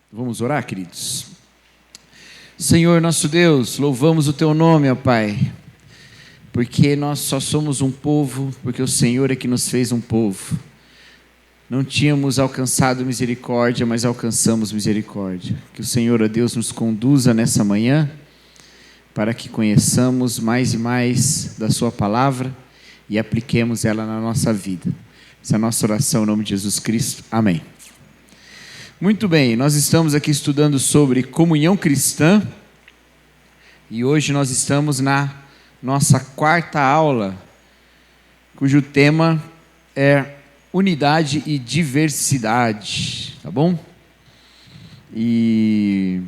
Vamos orar, queridos? Senhor nosso Deus, louvamos o Teu nome, ó Pai, porque nós só somos um povo, porque o Senhor é que nos fez um povo. Não tínhamos alcançado misericórdia, mas alcançamos misericórdia. Que o Senhor, ó Deus, nos conduza nessa manhã, para que conheçamos mais e mais da Sua palavra e apliquemos ela na nossa vida. Essa é a nossa oração em nome de Jesus Cristo. Amém. Muito bem, nós estamos aqui estudando sobre comunhão cristã e hoje nós estamos na nossa quarta aula, cujo tema é unidade e diversidade, tá bom? E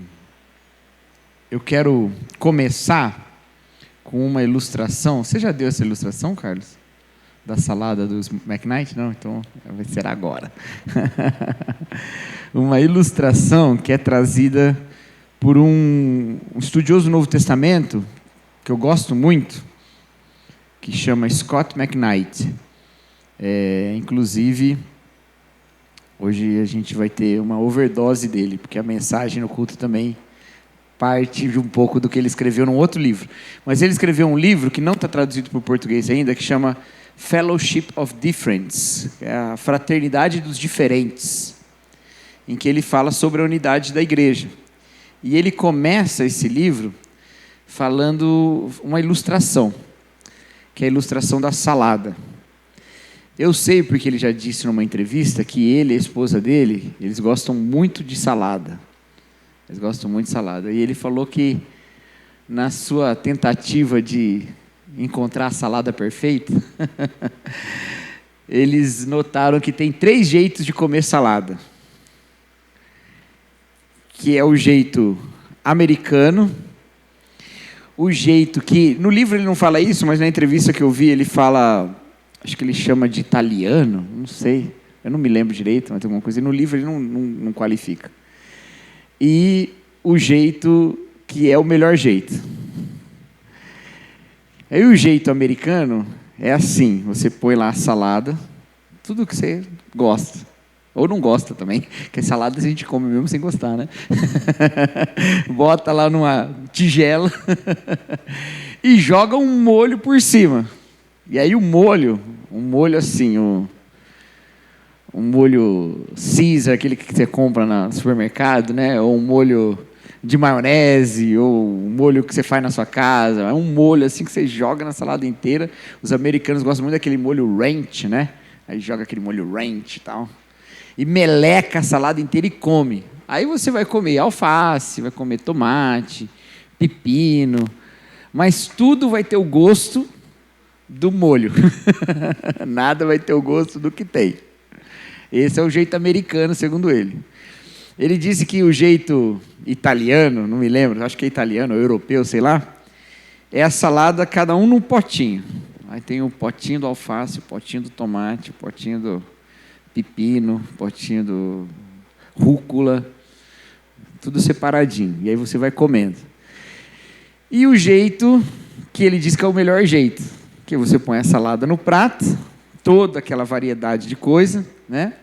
eu quero começar com uma ilustração. Você já deu essa ilustração, Carlos? Da salada dos McKnight? Não, então vai ser agora. Uma ilustração que é trazida por um estudioso do Novo Testamento, que eu gosto muito, que chama Scott McKnight. Inclusive, hoje a gente vai ter uma overdose dele, porque a mensagem no culto também parte de um pouco do que ele escreveu num outro livro. Mas ele escreveu um livro que não está traduzido para o português ainda, que chama Fellowship of Differents, que é a fraternidade dos diferentes, em que ele fala sobre a unidade da igreja. E ele começa esse livro falando uma ilustração, que é a ilustração da salada. Eu sei, porque ele já disse numa entrevista, que ele e a esposa dele, eles gostam muito de salada. Eles gostam muito de salada. E ele falou que, na sua tentativa de encontrar a salada perfeita, eles notaram que tem 3 jeitos de comer salada. Que é o jeito americano, o jeito que... No livro ele não fala isso, mas na entrevista que eu vi ele fala... Acho que ele chama de italiano, não sei. Eu não me lembro direito, mas tem alguma coisa. E no livro ele não qualifica. E o jeito que é o melhor jeito. Aí o jeito americano é assim, você põe lá a salada, tudo que você gosta, ou não gosta também, porque salada a gente come mesmo sem gostar, né? Bota lá numa tigela e joga um molho por cima. E aí um molho assim, um molho Caesar, aquele que você compra no supermercado, né? Ou um molho de maionese, ou um molho que você faz na sua casa. É um molho assim que você joga na salada inteira. Os americanos gostam muito daquele molho ranch, né? Aí joga aquele molho ranch e tal. E meleca a salada inteira e come. Aí você vai comer alface, vai comer tomate, pepino, mas tudo vai ter o gosto do molho. Nada vai ter o gosto do que tem. Esse é o jeito americano, segundo ele. Ele disse que o jeito italiano, não me lembro, acho que é italiano, ou europeu, sei lá, é a salada, cada um num potinho. Aí tem o potinho do alface, o potinho do tomate, o potinho do pepino, o potinho do rúcula, tudo separadinho. E aí você vai comendo. E o jeito que ele diz que é o melhor jeito, que você põe a salada no prato, toda aquela variedade de coisa, né?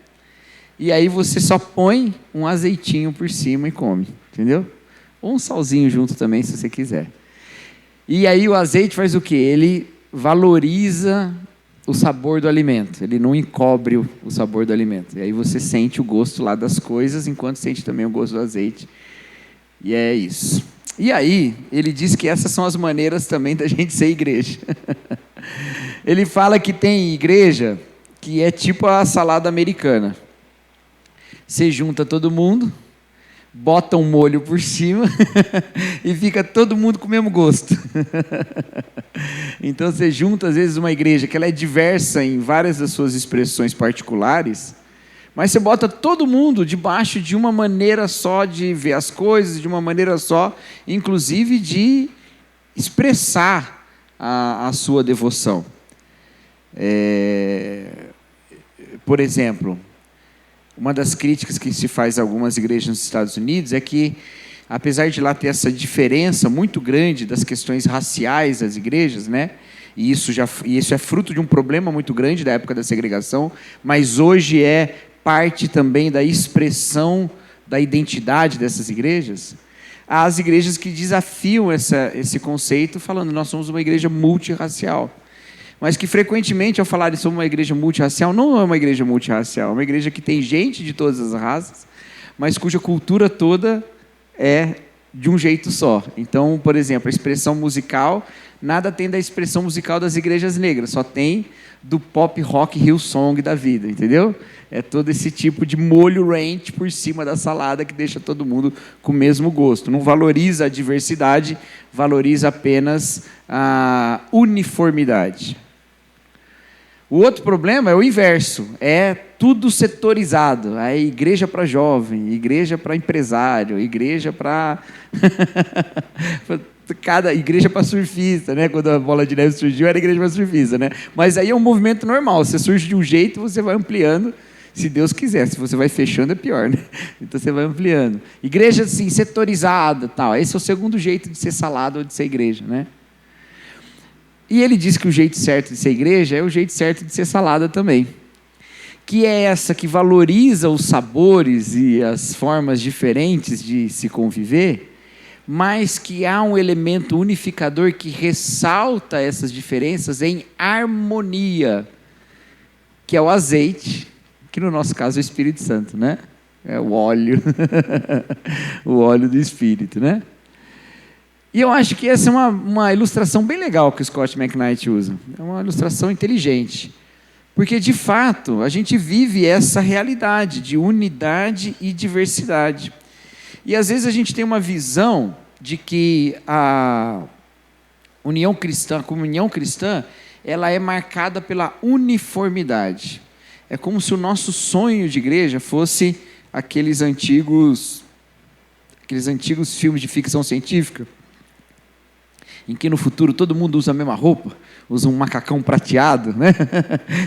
E aí você só põe um azeitinho por cima e come, entendeu? Ou um salzinho junto também, se você quiser. E aí o azeite faz o quê? Ele valoriza o sabor do alimento, ele não encobre o sabor do alimento. E aí você sente o gosto lá das coisas, enquanto sente também o gosto do azeite. E é isso. E aí, ele diz que essas são as maneiras também da gente ser igreja. Ele fala que tem igreja que é tipo a salada americana. Você junta todo mundo, bota um molho por cima e fica todo mundo com o mesmo gosto. Então você junta às vezes uma igreja que ela é diversa em várias das suas expressões particulares, mas você bota todo mundo debaixo de uma maneira só de ver as coisas, de uma maneira só, inclusive de expressar a sua devoção. Por exemplo, uma das críticas que se faz a algumas igrejas nos Estados Unidos é que, apesar de lá ter essa diferença muito grande das questões raciais das igrejas, né? E isso é fruto de um problema muito grande da época da segregação, mas hoje é parte também da expressão da identidade dessas igrejas, às igrejas que desafiam esse conceito, falando nós somos uma igreja multirracial. Mas que frequentemente, ao falar de somos uma igreja multirracial, não é uma igreja multirracial, é uma igreja que tem gente de todas as raças, mas cuja cultura toda é de um jeito só. Então, por exemplo, a expressão musical, nada tem da expressão musical das igrejas negras, só tem do pop rock Hillsong da vida, entendeu? É todo esse tipo de molho ranch por cima da salada que deixa todo mundo com o mesmo gosto. Não valoriza a diversidade, valoriza apenas a uniformidade. O outro problema é o inverso, é tudo setorizado. É igreja para jovem, igreja para empresário, igreja para... cada igreja para surfista, né? Quando a Bola de Neve surgiu, era igreja para surfista, né? Mas aí é um movimento normal, você surge de um jeito, você vai ampliando, se Deus quiser. Se você vai fechando, é pior, né? Então você vai ampliando. Igreja, assim, setorizada, tal. Esse é o segundo jeito de ser salada ou de ser igreja, né? E ele diz que o jeito certo de ser igreja é o jeito certo de ser salada também. Que é essa que valoriza os sabores e as formas diferentes de se conviver, mas que há um elemento unificador que ressalta essas diferenças em harmonia, que é o azeite, que no nosso caso é o Espírito Santo, né? É o óleo, o óleo do Espírito, né? E eu acho que essa é uma ilustração bem legal que o Scott McKnight usa. É uma ilustração inteligente. Porque, de fato, a gente vive essa realidade de unidade e diversidade. E, às vezes, a gente tem uma visão de que a união cristã, a comunhão cristã, ela é marcada pela uniformidade. É como se o nosso sonho de igreja fosse aqueles antigos filmes de ficção científica, em que no futuro todo mundo usa a mesma roupa, usa um macacão prateado, né?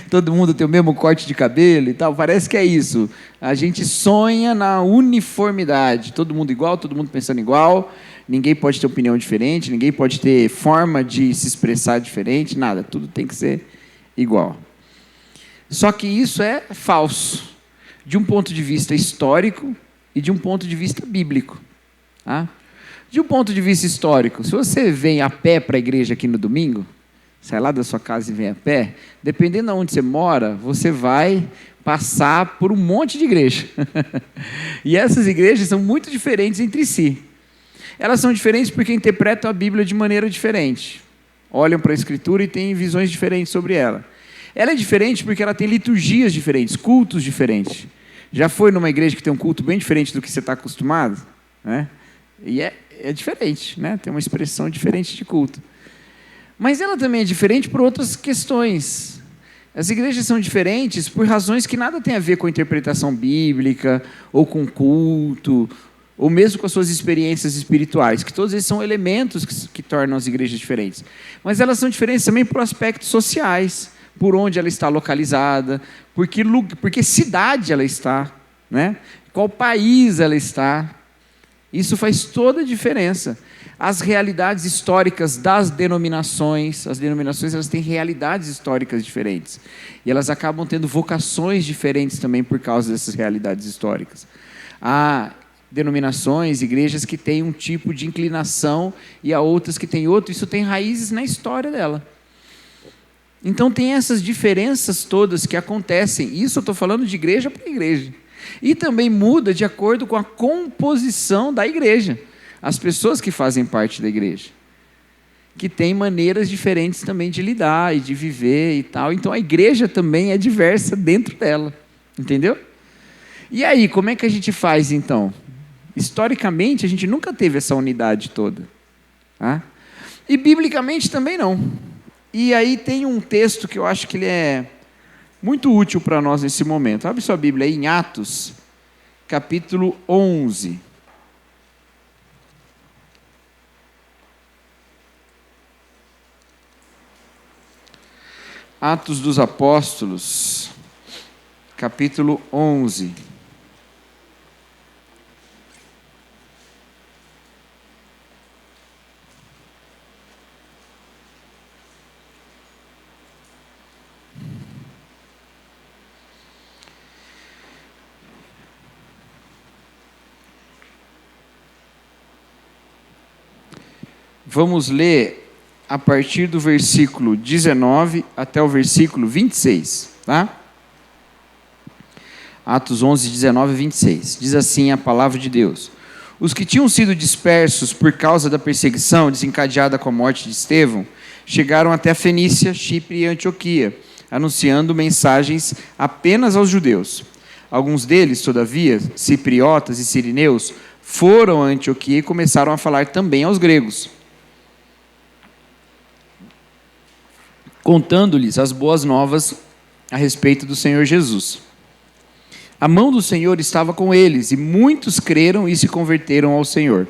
Todo mundo tem o mesmo corte de cabelo e tal. Parece que é isso. A gente sonha na uniformidade, todo mundo igual, todo mundo pensando igual, ninguém pode ter opinião diferente, ninguém pode ter forma de se expressar diferente, nada, tudo tem que ser igual. Só que isso é falso, de um ponto de vista histórico e de um ponto de vista bíblico. Tá? De um ponto de vista histórico, se você vem a pé para a igreja aqui no domingo, sai lá da sua casa e vem a pé, dependendo de onde você mora, você vai passar por um monte de igreja. E essas igrejas são muito diferentes entre si. Elas são diferentes porque interpretam a Bíblia de maneira diferente. Olham para a Escritura e têm visões diferentes sobre ela. Ela é diferente porque ela tem liturgias diferentes, cultos diferentes. Já foi numa igreja que tem um culto bem diferente do que você está acostumado? Né? E é diferente, né? Tem uma expressão diferente de culto. Mas ela também é diferente por outras questões. As igrejas são diferentes por razões que nada tem a ver com a interpretação bíblica, ou com culto, ou mesmo com as suas experiências espirituais, que todos esses são elementos que tornam as igrejas diferentes. Mas elas são diferentes também por aspectos sociais, por onde ela está localizada, porque cidade ela está, né? Qual país ela está. Isso faz toda a diferença. As realidades históricas das denominações, as denominações elas têm realidades históricas diferentes. E elas acabam tendo vocações diferentes também por causa dessas realidades históricas. Há denominações, igrejas que têm um tipo de inclinação e há outras que têm outro. Isso tem raízes na história dela. Então tem essas diferenças todas que acontecem. Isso eu estou falando de igreja para igreja. E também muda de acordo com a composição da igreja. As pessoas que fazem parte da igreja. Que têm maneiras diferentes também de lidar e de viver e tal. Então a igreja também é diversa dentro dela. Entendeu? E aí, como é que a gente faz então? Historicamente, a gente nunca teve essa unidade toda. Tá? E biblicamente também não. E aí tem um texto que eu acho que ele é muito útil para nós nesse momento. Abre sua Bíblia aí em Atos, capítulo 11. Atos dos Apóstolos, capítulo 11. Vamos ler a partir do versículo 19 até o versículo 26, tá? Atos 11, 19 e 26. Diz assim a palavra de Deus: Os que tinham sido dispersos por causa da perseguição desencadeada com a morte de Estevão, chegaram até a Fenícia, Chipre e Antioquia, anunciando mensagens apenas aos judeus. Alguns deles, todavia, cipriotas e sirineus, foram a Antioquia e começaram a falar também aos gregos, contando-lhes as boas novas a respeito do Senhor Jesus. A mão do Senhor estava com eles, e muitos creram e se converteram ao Senhor.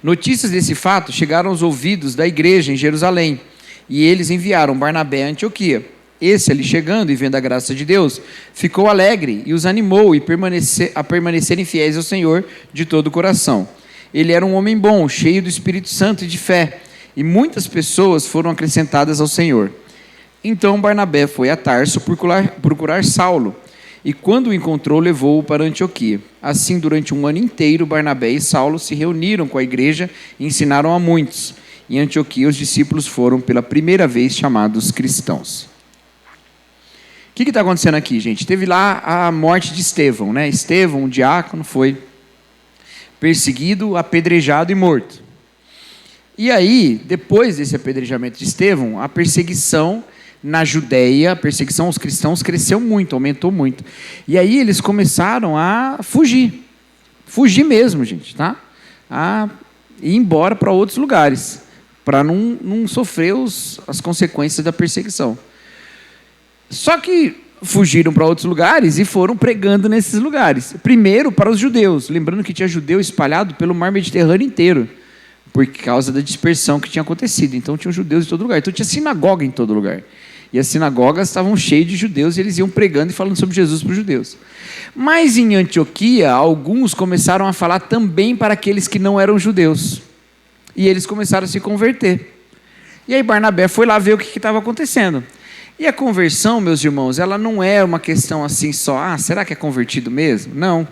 Notícias desse fato chegaram aos ouvidos da igreja em Jerusalém, e eles enviaram Barnabé a Antioquia. Esse, ali chegando e vendo a graça de Deus, ficou alegre e os animou a permanecerem fiéis ao Senhor de todo o coração. Ele era um homem bom, cheio do Espírito Santo e de fé, e muitas pessoas foram acrescentadas ao Senhor. Então Barnabé foi a Tarso procurar Saulo, e quando o encontrou, levou-o para Antioquia. Assim, durante um ano inteiro, Barnabé e Saulo se reuniram com a igreja e ensinaram a muitos. Em Antioquia, os discípulos foram pela primeira vez chamados cristãos. O que está acontecendo aqui, gente? Teve lá a morte de Estevão, né? Estevão, um diácono, foi perseguido, apedrejado e morto. E aí, depois desse apedrejamento de Estevão, a perseguição na Judéia, a perseguição aos cristãos cresceu muito, aumentou muito. E aí eles começaram a fugir mesmo, gente, tá? A ir embora para outros lugares, para não sofrer as consequências da perseguição. Só que fugiram para outros lugares e foram pregando nesses lugares. Primeiro para os judeus, lembrando que tinha judeu espalhado pelo mar Mediterrâneo inteiro, por causa da dispersão que tinha acontecido. Então tinham judeus em todo lugar. Então tinha sinagoga em todo lugar. E as sinagogas estavam cheias de judeus e eles iam pregando e falando sobre Jesus para os judeus. Mas em Antioquia, alguns começaram a falar também para aqueles que não eram judeus. E eles começaram a se converter. E aí Barnabé foi lá ver o que estava acontecendo. E a conversão, meus irmãos, ela não é uma questão assim só, será que é convertido mesmo? Não,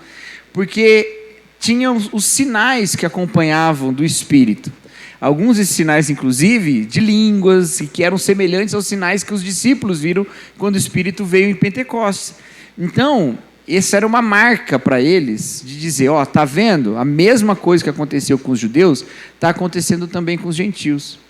porque tinham os sinais que acompanhavam do Espírito. Alguns desses sinais, inclusive, de línguas, que eram semelhantes aos sinais que os discípulos viram quando o Espírito veio em Pentecostes. Então, essa era uma marca para eles, de dizer, está vendo? A mesma coisa que aconteceu com os judeus, está acontecendo também com os gentios.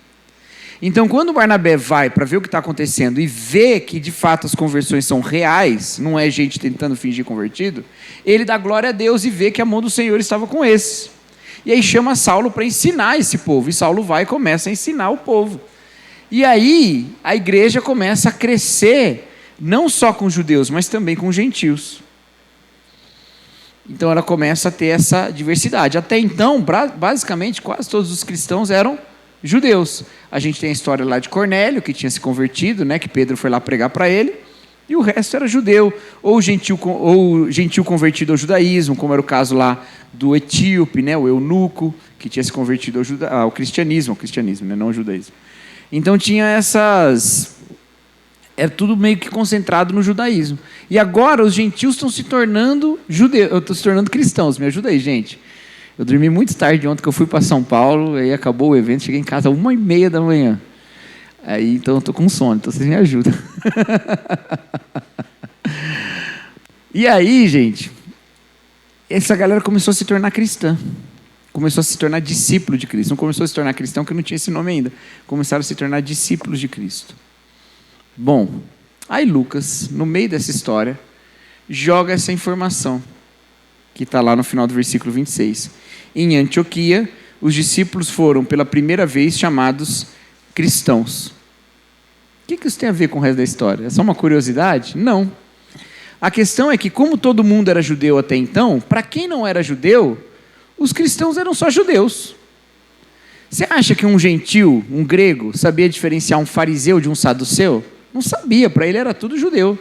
Então, quando Barnabé vai para ver o que está acontecendo e vê que, de fato, as conversões são reais, não é gente tentando fingir convertido, ele dá glória a Deus e vê que a mão do Senhor estava com esses. E aí chama Saulo para ensinar esse povo, e Saulo vai e começa a ensinar o povo. E aí a igreja começa a crescer, não só com judeus, mas também com gentios. Então ela começa a ter essa diversidade. Até então, basicamente, quase todos os cristãos eram judeus. A gente tem a história lá de Cornélio, que tinha se convertido, né, que Pedro foi lá pregar para ele, e o resto era judeu, ou gentil convertido ao judaísmo, como era o caso lá do etíope, né, o eunuco, que tinha se convertido ao cristianismo, né, não ao judaísmo. Então tinha essas... Era tudo meio que concentrado no judaísmo. E agora os gentios estão se tornando cristãos. Me ajuda aí, gente. Eu dormi muito tarde ontem, que eu fui para São Paulo, aí acabou o evento, cheguei em casa 1h30 da manhã. Aí, então eu estou com sono, então vocês me ajudam. E aí, gente, essa galera começou a se tornar cristã. Começou a se tornar discípulo de Cristo. Não começou a se tornar cristão, porque não tinha esse nome ainda. Começaram a se tornar discípulos de Cristo. Bom, aí Lucas, no meio dessa história, joga essa informação, que está lá no final do versículo 26. Em Antioquia, os discípulos foram pela primeira vez chamados cristãos. O que isso tem a ver com o resto da história? É só uma curiosidade? Não. A questão é que, como todo mundo era judeu até então, para quem não era judeu, os cristãos eram só judeus. Você acha que um gentil, um grego, sabia diferenciar um fariseu de um saduceu? Não sabia, para ele era tudo judeu.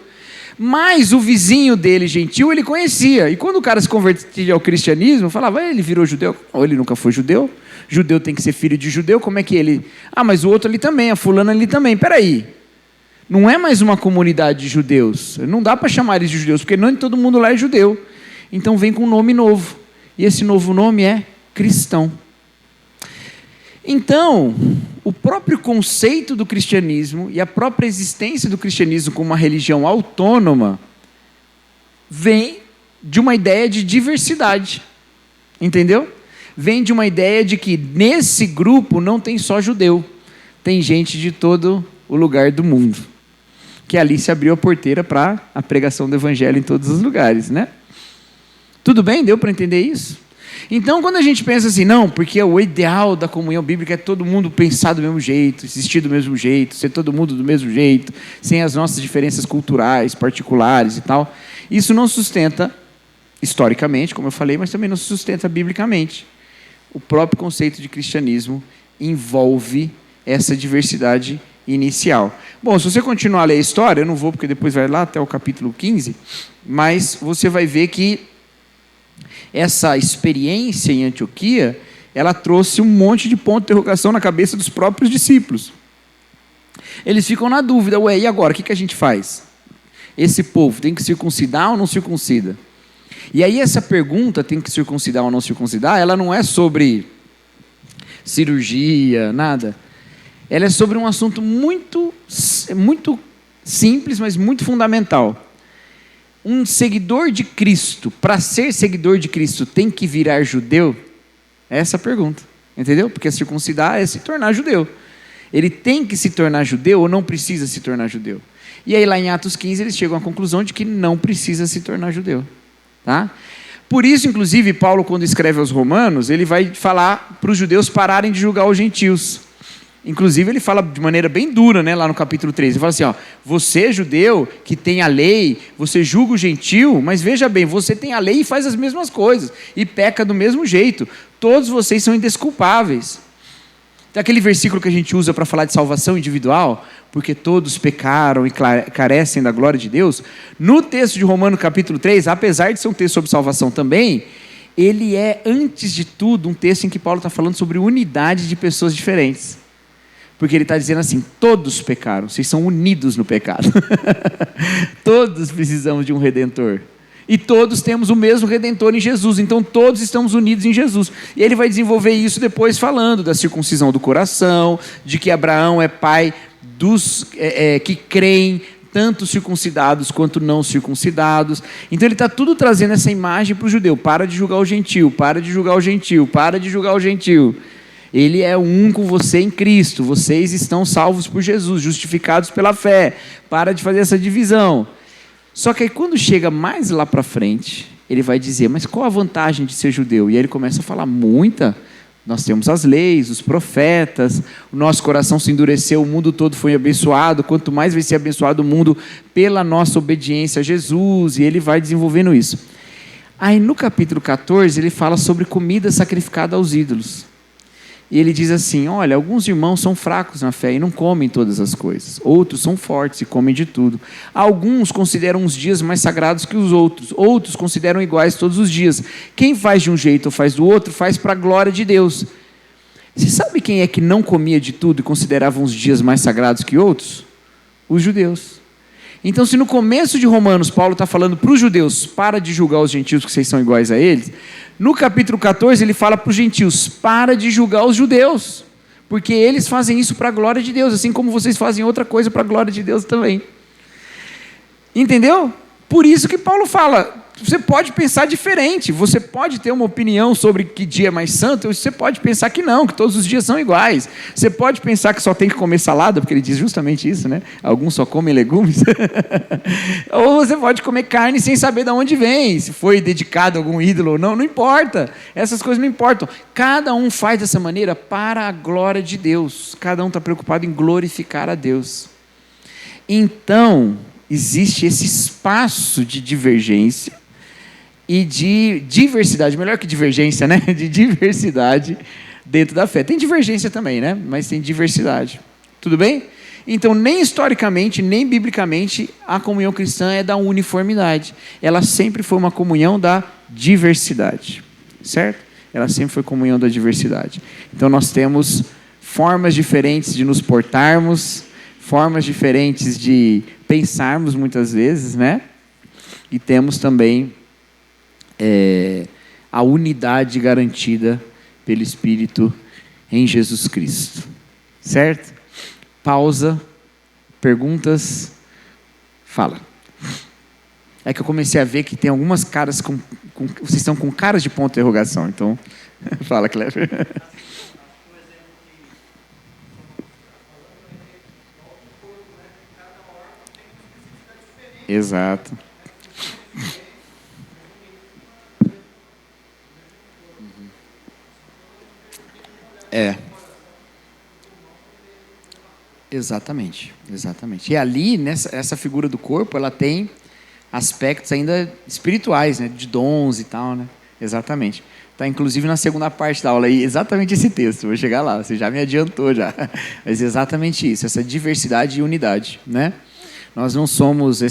Mas o vizinho dele, gentil, ele conhecia. E quando o cara se convertia ao cristianismo, falava, ele virou judeu? Ou ele nunca foi judeu? Judeu tem que ser filho de judeu, como é que ele... mas o outro ali também, a fulana ali também. Peraí, não é mais uma comunidade de judeus. Não dá para chamar eles de judeus, porque não todo mundo lá é judeu. Então vem com um nome novo. E esse novo nome é cristão. Então, o próprio conceito do cristianismo e a própria existência do cristianismo como uma religião autônoma vem de uma ideia de diversidade, entendeu? Vem de uma ideia de que nesse grupo não tem só judeu, tem gente de todo o lugar do mundo, que ali se abriu a porteira para a pregação do evangelho em todos os lugares, né? Tudo bem? Deu para entender isso? Então, quando a gente pensa assim, não, porque o ideal da comunhão bíblica é todo mundo pensar do mesmo jeito, existir do mesmo jeito, ser todo mundo do mesmo jeito, sem as nossas diferenças culturais, particulares e tal, isso não sustenta historicamente, como eu falei, mas também não sustenta biblicamente. O próprio conceito de cristianismo envolve essa diversidade inicial. Bom, se você continuar a ler a história, eu não vou porque depois vai lá até o capítulo 15, mas você vai ver que essa experiência em Antioquia, ela trouxe um monte de ponto de interrogação na cabeça dos próprios discípulos. Eles ficam na dúvida, ué, e agora, o que a gente faz? Esse povo tem que circuncidar ou não circuncida? E aí essa pergunta, tem que circuncidar ou não circuncidar, ela não é sobre cirurgia, nada. Ela é sobre um assunto muito simples, mas muito fundamental. Um seguidor de Cristo, para ser seguidor de Cristo, tem que virar judeu? É essa a pergunta, entendeu? Porque circuncidar é se tornar judeu. Ele tem que se tornar judeu ou não precisa se tornar judeu? E aí lá em Atos 15 eles chegam à conclusão de que não precisa se tornar judeu. Tá? Por isso, inclusive, Paulo, quando escreve aos Romanos, ele vai falar para os judeus pararem de julgar os gentios. Inclusive, ele fala de maneira bem dura, né, lá no capítulo 3. Ele fala assim, ó, você, judeu, que tem a lei, você julga o gentio, mas veja bem, você tem a lei e faz as mesmas coisas, e peca do mesmo jeito. Todos vocês são indesculpáveis. Tem aquele versículo que a gente usa para falar de salvação individual, porque todos pecaram e carecem da glória de Deus. No texto de Romanos capítulo 3, apesar de ser um texto sobre salvação também, ele é, antes de tudo, um texto em que Paulo está falando sobre unidade de pessoas diferentes. Porque ele está dizendo assim, todos pecaram, vocês são unidos no pecado. Todos precisamos de um Redentor. E todos temos o mesmo Redentor em Jesus, então todos estamos unidos em Jesus. E ele vai desenvolver isso depois falando da circuncisão do coração, de que Abraão é pai dos que creem, tanto circuncidados quanto não circuncidados. Então ele está tudo trazendo essa imagem para o judeu, para de julgar o gentio, para de julgar o gentio, para de julgar o gentio. Ele é um com você em Cristo, vocês estão salvos por Jesus, justificados pela fé, para de fazer essa divisão. Só que aí quando chega mais lá para frente, ele vai dizer, mas qual a vantagem de ser judeu? E aí ele começa a falar muita, nós temos as leis, os profetas, o nosso coração se endureceu, o mundo todo foi abençoado, quanto mais vai ser abençoado o mundo pela nossa obediência a Jesus, e ele vai desenvolvendo isso. Aí no capítulo 14 ele fala sobre comida sacrificada aos ídolos. E ele diz assim, olha, alguns irmãos são fracos na fé e não comem todas as coisas. Outros são fortes e comem de tudo. Alguns consideram uns dias mais sagrados que os outros. Outros consideram iguais todos os dias. Quem faz de um jeito ou faz do outro, faz para a glória de Deus. Você sabe quem é que não comia de tudo e considerava uns dias mais sagrados que outros? Os judeus. Então, se no começo de Romanos, Paulo está falando para os judeus, para de julgar os gentios que vocês são iguais a eles, no capítulo 14 ele fala para os gentios, para de julgar os judeus, porque eles fazem isso para a glória de Deus, assim como vocês fazem outra coisa para a glória de Deus também. Entendeu? Por isso que Paulo fala, você pode pensar diferente, você pode ter uma opinião sobre que dia é mais santo, você pode pensar que não, que todos os dias são iguais. Você pode pensar que só tem que comer salada, porque ele diz justamente isso, né? Alguns só comem legumes. Ou você pode comer carne sem saber de onde vem, se foi dedicado a algum ídolo ou não, não importa. Essas coisas não importam. Cada um faz dessa maneira para a glória de Deus. Cada um está preocupado em glorificar a Deus. Então, existe esse espaço de divergência e de diversidade, melhor que divergência, né? De diversidade dentro da fé. Tem divergência também, né? Mas tem diversidade. Tudo bem? Então, nem historicamente, nem biblicamente, a comunhão cristã é da uniformidade. Ela sempre foi uma comunhão da diversidade. Certo? Ela sempre foi comunhão da diversidade. Então, nós temos formas diferentes de nos portarmos, formas diferentes de pensarmos muitas vezes, né? E temos também a unidade garantida pelo Espírito em Jesus Cristo. Certo? Pausa. Perguntas? Fala. É que eu comecei a ver que tem algumas caras vocês estão com caras de ponto de interrogação. Então, fala, Cleber. Exato. Exatamente. E ali, essa figura do corpo, ela tem aspectos ainda espirituais, né? De dons e tal, né? Exatamente. Está inclusive na segunda parte da aula aí, exatamente esse texto. Vou chegar lá, você já me adiantou já. Mas exatamente isso, essa diversidade e unidade, né? Nós não somos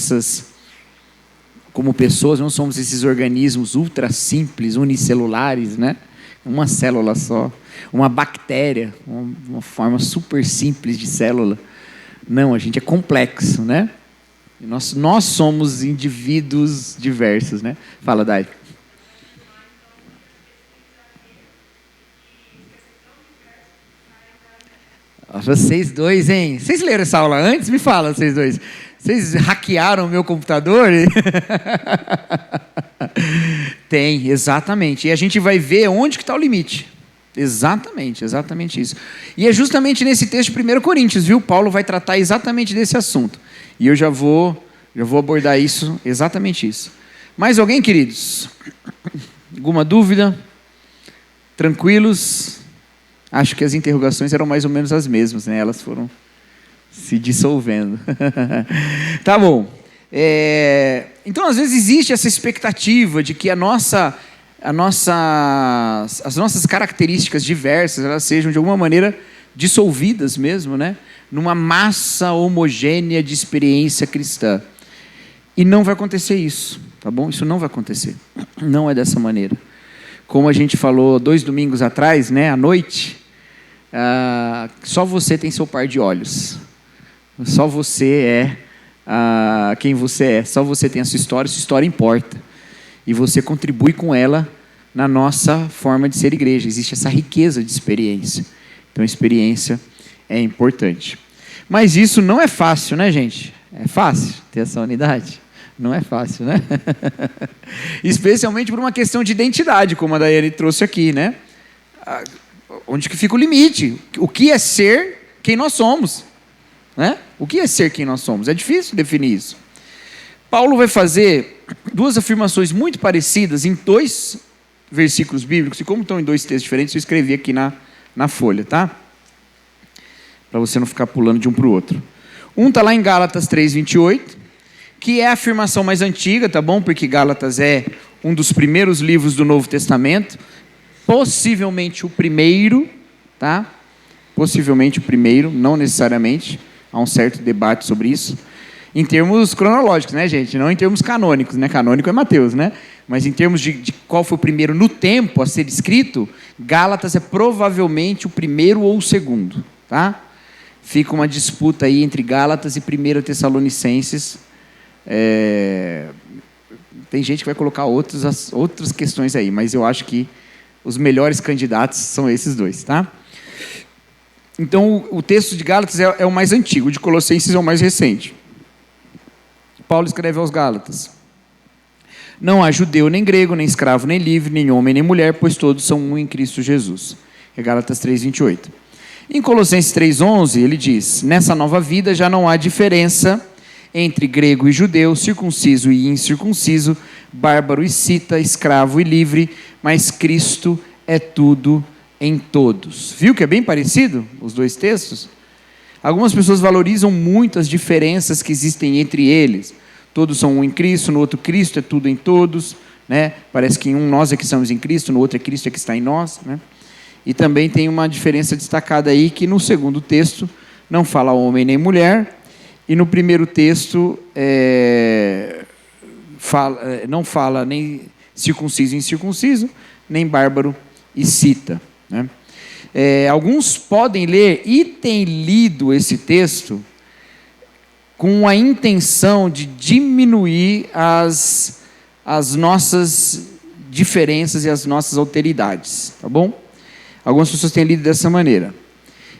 como pessoas, não somos esses organismos ultra simples, unicelulares, né? Uma célula só, uma bactéria, uma forma super simples de célula. Não, a gente é complexo, né? Nós somos indivíduos diversos, né? Fala, Dai. Vocês dois, hein? Vocês leram essa aula antes? Me fala, vocês dois. Vocês hackearam o meu computador? Tem, exatamente. E a gente vai ver onde que está o limite. Exatamente isso. E é justamente nesse texto de 1 Coríntios, viu? Paulo vai tratar exatamente desse assunto. E eu já vou abordar isso, exatamente isso. Mais alguém, queridos? Alguma dúvida? Tranquilos? Acho que as interrogações eram mais ou menos as mesmas, né? Elas foram se dissolvendo. Tá bom. Então, às vezes, existe essa expectativa de que as nossas características diversas, elas sejam, de alguma maneira, dissolvidas mesmo, né? Numa massa homogênea de experiência cristã. E não vai acontecer isso, tá bom? Isso não vai acontecer. Não é dessa maneira. Como a gente falou 2 domingos atrás, né? À noite, só você tem seu par de olhos. Só você é quem você é. Só você tem a sua história importa. E você contribui com ela na nossa forma de ser igreja. Existe essa riqueza de experiência. Então, a experiência é importante. Mas isso não é fácil, né, gente? É fácil ter essa unidade? Não é fácil, né? Especialmente por uma questão de identidade, como a Daiane trouxe aqui, né? Onde que fica o limite? O que é ser quem nós somos? Né? O que é ser quem nós somos? É difícil definir isso. Paulo vai fazer 2 afirmações muito parecidas em 2 versículos bíblicos, e como estão em 2 textos diferentes, eu escrevi aqui na folha, tá? Para você não ficar pulando de um para o outro. Um está lá em Gálatas 3:28, que é a afirmação mais antiga, tá bom? Porque Gálatas é um dos primeiros livros do Novo Testamento, possivelmente o primeiro, tá? Possivelmente o primeiro, não necessariamente, há um certo debate sobre isso, em termos cronológicos, né, gente? Não em termos canônicos, né? Canônico é Mateus, né? Mas em termos de qual foi o primeiro no tempo a ser escrito, Gálatas é provavelmente o primeiro ou o segundo, tá? Fica uma disputa aí entre Gálatas e 1 Tessalonicenses. Tem gente que vai colocar outras questões aí, mas eu acho que os melhores candidatos são esses 2, tá? Então, o texto de Gálatas é o mais antigo, o de Colossenses é o mais recente. Paulo escreve aos Gálatas: não há judeu nem grego, nem escravo nem livre, nem homem nem mulher, pois todos são um em Cristo Jesus. É Gálatas 3:28. Em Colossenses 3:11, ele diz: nessa nova vida já não há diferença entre grego e judeu, circunciso e incircunciso, bárbaro e cita, escravo e livre, mas Cristo é tudo em todos. Viu que é bem parecido os 2 textos? Algumas pessoas valorizam muito as diferenças que existem entre eles. Todos são um em Cristo, no outro Cristo é tudo em todos, né? Parece que em um nós é que estamos em Cristo, no outro é Cristo é que está em nós, né? E também tem uma diferença destacada aí, que no segundo texto não fala homem nem mulher, e no primeiro texto não fala nem circunciso e incircunciso, nem bárbaro e cita, né? Alguns podem ler e têm lido esse texto com a intenção de diminuir as nossas diferenças e as nossas alteridades, tá bom? Algumas pessoas têm lido dessa maneira.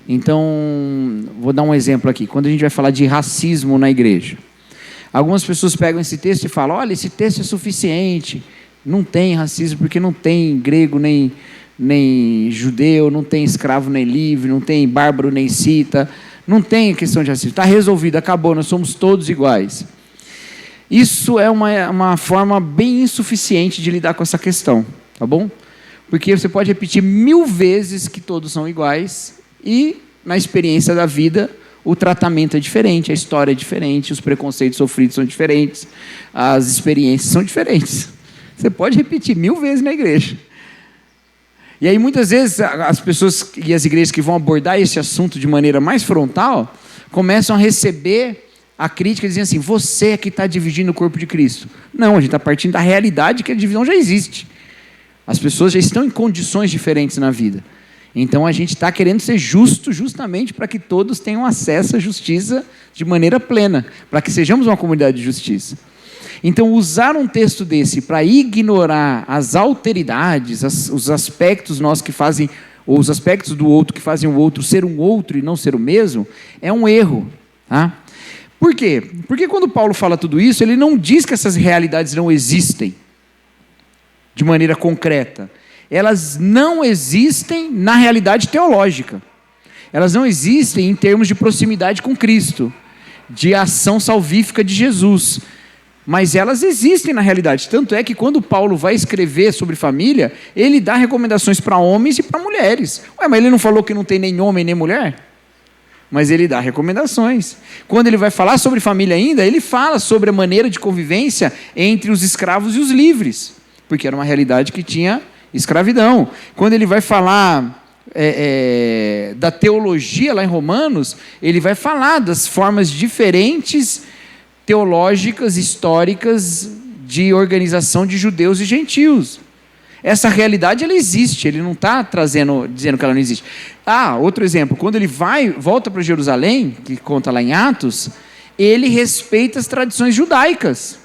Então, vou dar um exemplo aqui. Quando a gente vai falar de racismo na igreja, algumas pessoas pegam esse texto e falam, olha, esse texto é suficiente, não tem racismo, porque não tem grego nem judeu, não tem escravo nem livre, não tem bárbaro nem cita, não tem questão de racismo, está resolvido, acabou, nós somos todos iguais. Isso é uma forma bem insuficiente de lidar com essa questão, tá bom? Porque você pode repetir 1000 vezes que todos são iguais e, na experiência da vida, o tratamento é diferente, a história é diferente, os preconceitos sofridos são diferentes, as experiências são diferentes. Você pode repetir 1000 vezes na igreja. E aí, muitas vezes, as pessoas e as igrejas que vão abordar esse assunto de maneira mais frontal, começam a receber a crítica dizendo assim, você é que está dividindo o corpo de Cristo. Não, a gente está partindo da realidade que a divisão já existe. As pessoas já estão em condições diferentes na vida. Então, a gente está querendo ser justo justamente para que todos tenham acesso à justiça de maneira plena, para que sejamos uma comunidade de justiça. Então, usar um texto desse para ignorar as alteridades, os aspectos nossos que fazem, ou os aspectos do outro que fazem o outro ser um outro e não ser o mesmo, é um erro. Tá? Por quê? Porque quando Paulo fala tudo isso, ele não diz que essas realidades não existem de maneira concreta. Elas não existem na realidade teológica. Elas não existem em termos de proximidade com Cristo, de ação salvífica de Jesus. Mas elas existem na realidade. Tanto é que quando Paulo vai escrever sobre família, ele dá recomendações para homens e para mulheres. Ué, mas ele não falou que não tem nem homem nem mulher? Mas ele dá recomendações. Quando ele vai falar sobre família ainda, ele fala sobre a maneira de convivência entre os escravos e os livres, porque era uma realidade que tinha escravidão. Quando ele vai falar da teologia lá em Romanos, ele vai falar das formas diferentes teológicas, históricas, de organização de judeus e gentios. Essa realidade, ela existe, ele não está dizendo que ela não existe. Outro exemplo, quando ele volta para Jerusalém, que conta lá em Atos, ele respeita as tradições judaicas.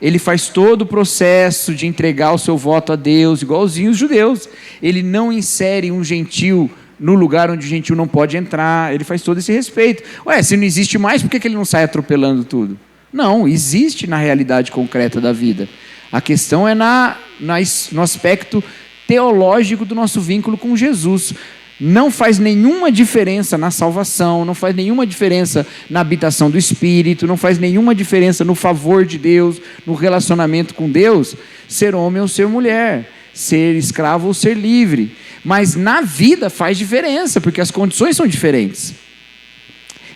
Ele faz todo o processo de entregar o seu voto a Deus, igualzinho os judeus. Ele não insere um gentil no lugar onde o gentil não pode entrar, ele faz todo esse respeito. Se não existe mais, por que ele não sai atropelando tudo? Não, existe na realidade concreta da vida. A questão é no aspecto teológico do nosso vínculo com Jesus. Não faz nenhuma diferença na salvação, não faz nenhuma diferença na habitação do Espírito, não faz nenhuma diferença no favor de Deus, no relacionamento com Deus, ser homem ou ser mulher, ser escravo ou ser livre. Mas na vida faz diferença, porque as condições são diferentes.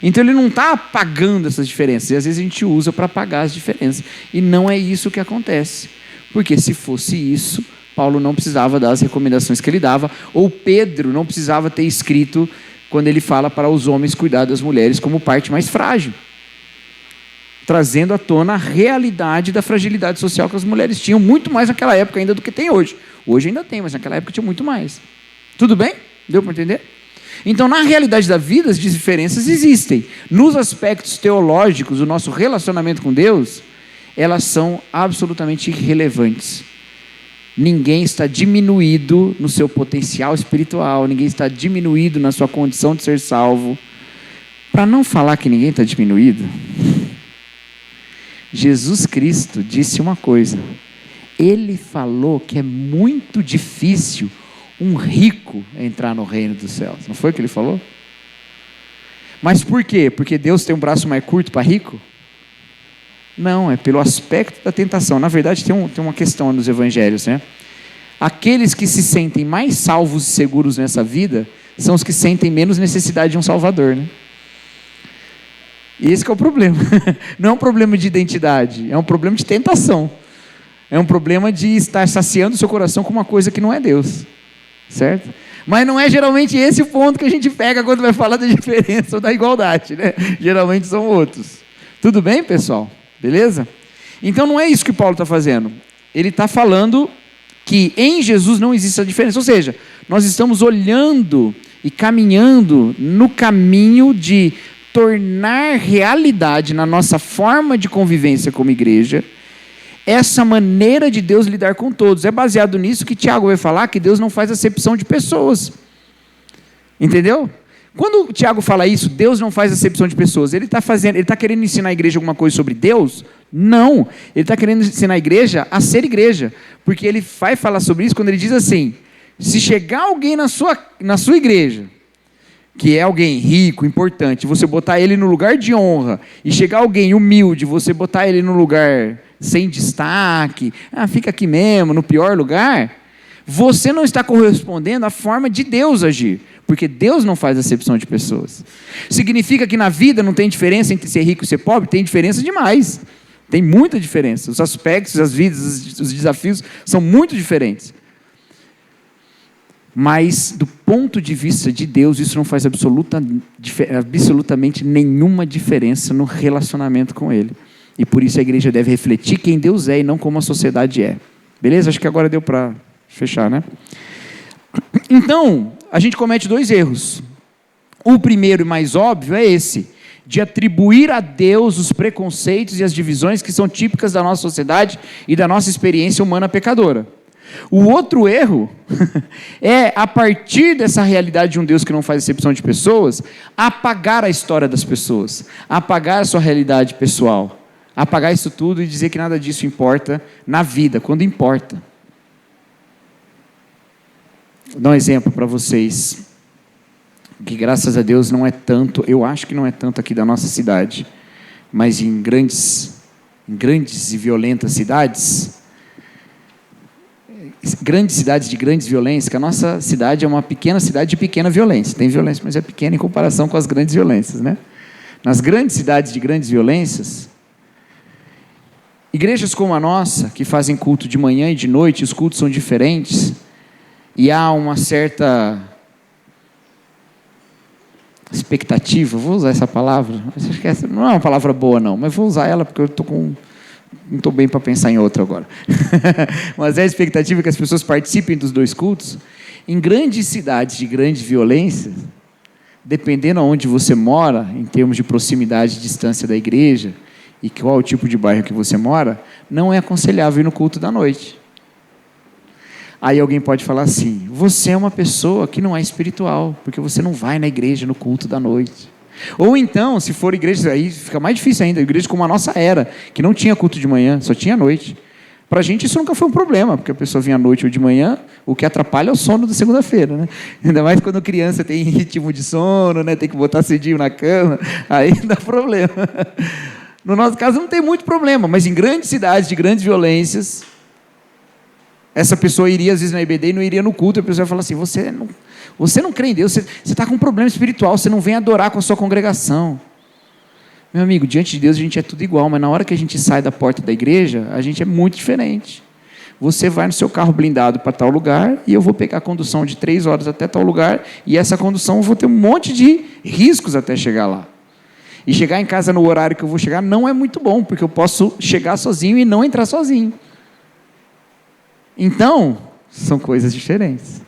Então ele não está apagando essas diferenças, e às vezes a gente usa para apagar as diferenças. E não é isso que acontece. Porque se fosse isso, Paulo não precisava dar as recomendações que ele dava, ou Pedro não precisava ter escrito quando ele fala para os homens cuidar das mulheres como parte mais frágil, trazendo à tona a realidade da fragilidade social que as mulheres tinham, muito mais naquela época ainda do que tem hoje. Hoje ainda tem, mas naquela época tinha muito mais. Tudo bem? Deu para entender? Então, na realidade da vida, as diferenças existem. Nos aspectos teológicos, o nosso relacionamento com Deus, elas são absolutamente irrelevantes. Ninguém está diminuído no seu potencial espiritual, ninguém está diminuído na sua condição de ser salvo. Para não falar que ninguém está diminuído, Jesus Cristo disse uma coisa. Ele falou que é muito difícil um rico entrar no reino dos céus. Não foi o que ele falou? Mas por quê? Porque Deus tem um braço mais curto para rico? Não, é pelo aspecto da tentação. Na verdade, tem uma questão nos evangelhos, né? Aqueles que se sentem mais salvos e seguros nessa vida são os que sentem menos necessidade de um Salvador, né? Esse que é o problema. Não é um problema de identidade, é um problema de tentação. É um problema de estar saciando o seu coração com uma coisa que não é Deus. Certo? Mas não é geralmente esse o ponto que a gente pega quando vai falar da diferença ou da igualdade, né? Geralmente são outros. Tudo bem, pessoal? Beleza? Então não é isso que Paulo está fazendo. Ele está falando que em Jesus não existe essa diferença. Ou seja, nós estamos olhando e caminhando no caminho de tornar realidade na nossa forma de convivência como igreja essa maneira de Deus lidar com todos. É baseado nisso que Tiago vai falar que Deus não faz acepção de pessoas. Entendeu? Quando o Tiago fala isso, Deus não faz acepção de pessoas, ele está querendo ensinar a igreja alguma coisa sobre Deus? Não, ele está querendo ensinar a igreja a ser igreja, porque ele vai falar sobre isso quando ele diz assim, se chegar alguém na sua igreja, que é alguém rico, importante, você botar ele no lugar de honra, e chegar alguém humilde, você botar ele no lugar sem destaque, fica aqui mesmo, no pior lugar, você não está correspondendo à forma de Deus agir, porque Deus não faz acepção de pessoas. Significa que na vida não tem diferença entre ser rico e ser pobre? Tem diferença demais, tem muita diferença, os aspectos, as vidas, os desafios são muito diferentes. Mas, do ponto de vista de Deus, isso não faz absolutamente nenhuma diferença no relacionamento com Ele. E por isso a igreja deve refletir quem Deus é e não como a sociedade é. Beleza? Acho que agora deu para fechar, né? Então, a gente comete 2 erros. O primeiro e mais óbvio é esse, de atribuir a Deus os preconceitos e as divisões que são típicas da nossa sociedade e da nossa experiência humana pecadora. O outro erro é, a partir dessa realidade de um Deus que não faz acepção de pessoas, apagar a história das pessoas, apagar a sua realidade pessoal, apagar isso tudo e dizer que nada disso importa na vida, quando importa. Vou dar um exemplo para vocês, que graças a Deus não é tanto, eu acho que não é tanto aqui da nossa cidade, mas em grandes e violentas cidades de grandes violências, que a nossa cidade é uma pequena cidade de pequena violência, tem violência, mas é pequena em comparação com as grandes violências, né? Nas grandes cidades de grandes violências, igrejas como a nossa, que fazem culto de manhã e de noite, os cultos são diferentes, e há uma certa expectativa, vou usar essa palavra, acho que essa não é uma palavra boa não, mas vou usar ela porque eu não estou bem para pensar em outra agora. Mas é a expectativa que as pessoas participem dos 2 cultos. Em grandes cidades de grande violência, dependendo aonde você mora, em termos de proximidade e distância da igreja, e qual o tipo de bairro que você mora, não é aconselhável ir no culto da noite. Aí alguém pode falar assim, você é uma pessoa que não é espiritual, porque você não vai na igreja no culto da noite. Ou então, se for igreja, aí fica mais difícil ainda, igreja como a nossa era, que não tinha culto de manhã, só tinha à noite. Para a gente isso nunca foi um problema, porque a pessoa vinha à noite ou de manhã, o que atrapalha é o sono da segunda-feira, né? Ainda mais quando criança tem ritmo de sono, né? Tem que botar cedinho na cama, aí dá problema. No nosso caso não tem muito problema, mas em grandes cidades de grandes violências, essa pessoa iria às vezes na IBD e não iria no culto, a pessoa vai falar assim, você não crê em Deus, você está com um problema espiritual, você não vem adorar com a sua congregação. Meu amigo, diante de Deus a gente é tudo igual, mas na hora que a gente sai da porta da igreja, a gente é muito diferente. Você vai no seu carro blindado para tal lugar, e eu vou pegar a condução de 3 horas até tal lugar, e essa condução eu vou ter um monte de riscos até chegar lá. E chegar em casa no horário que eu vou chegar não é muito bom, porque eu posso chegar sozinho e não entrar sozinho. Então, são coisas diferentes.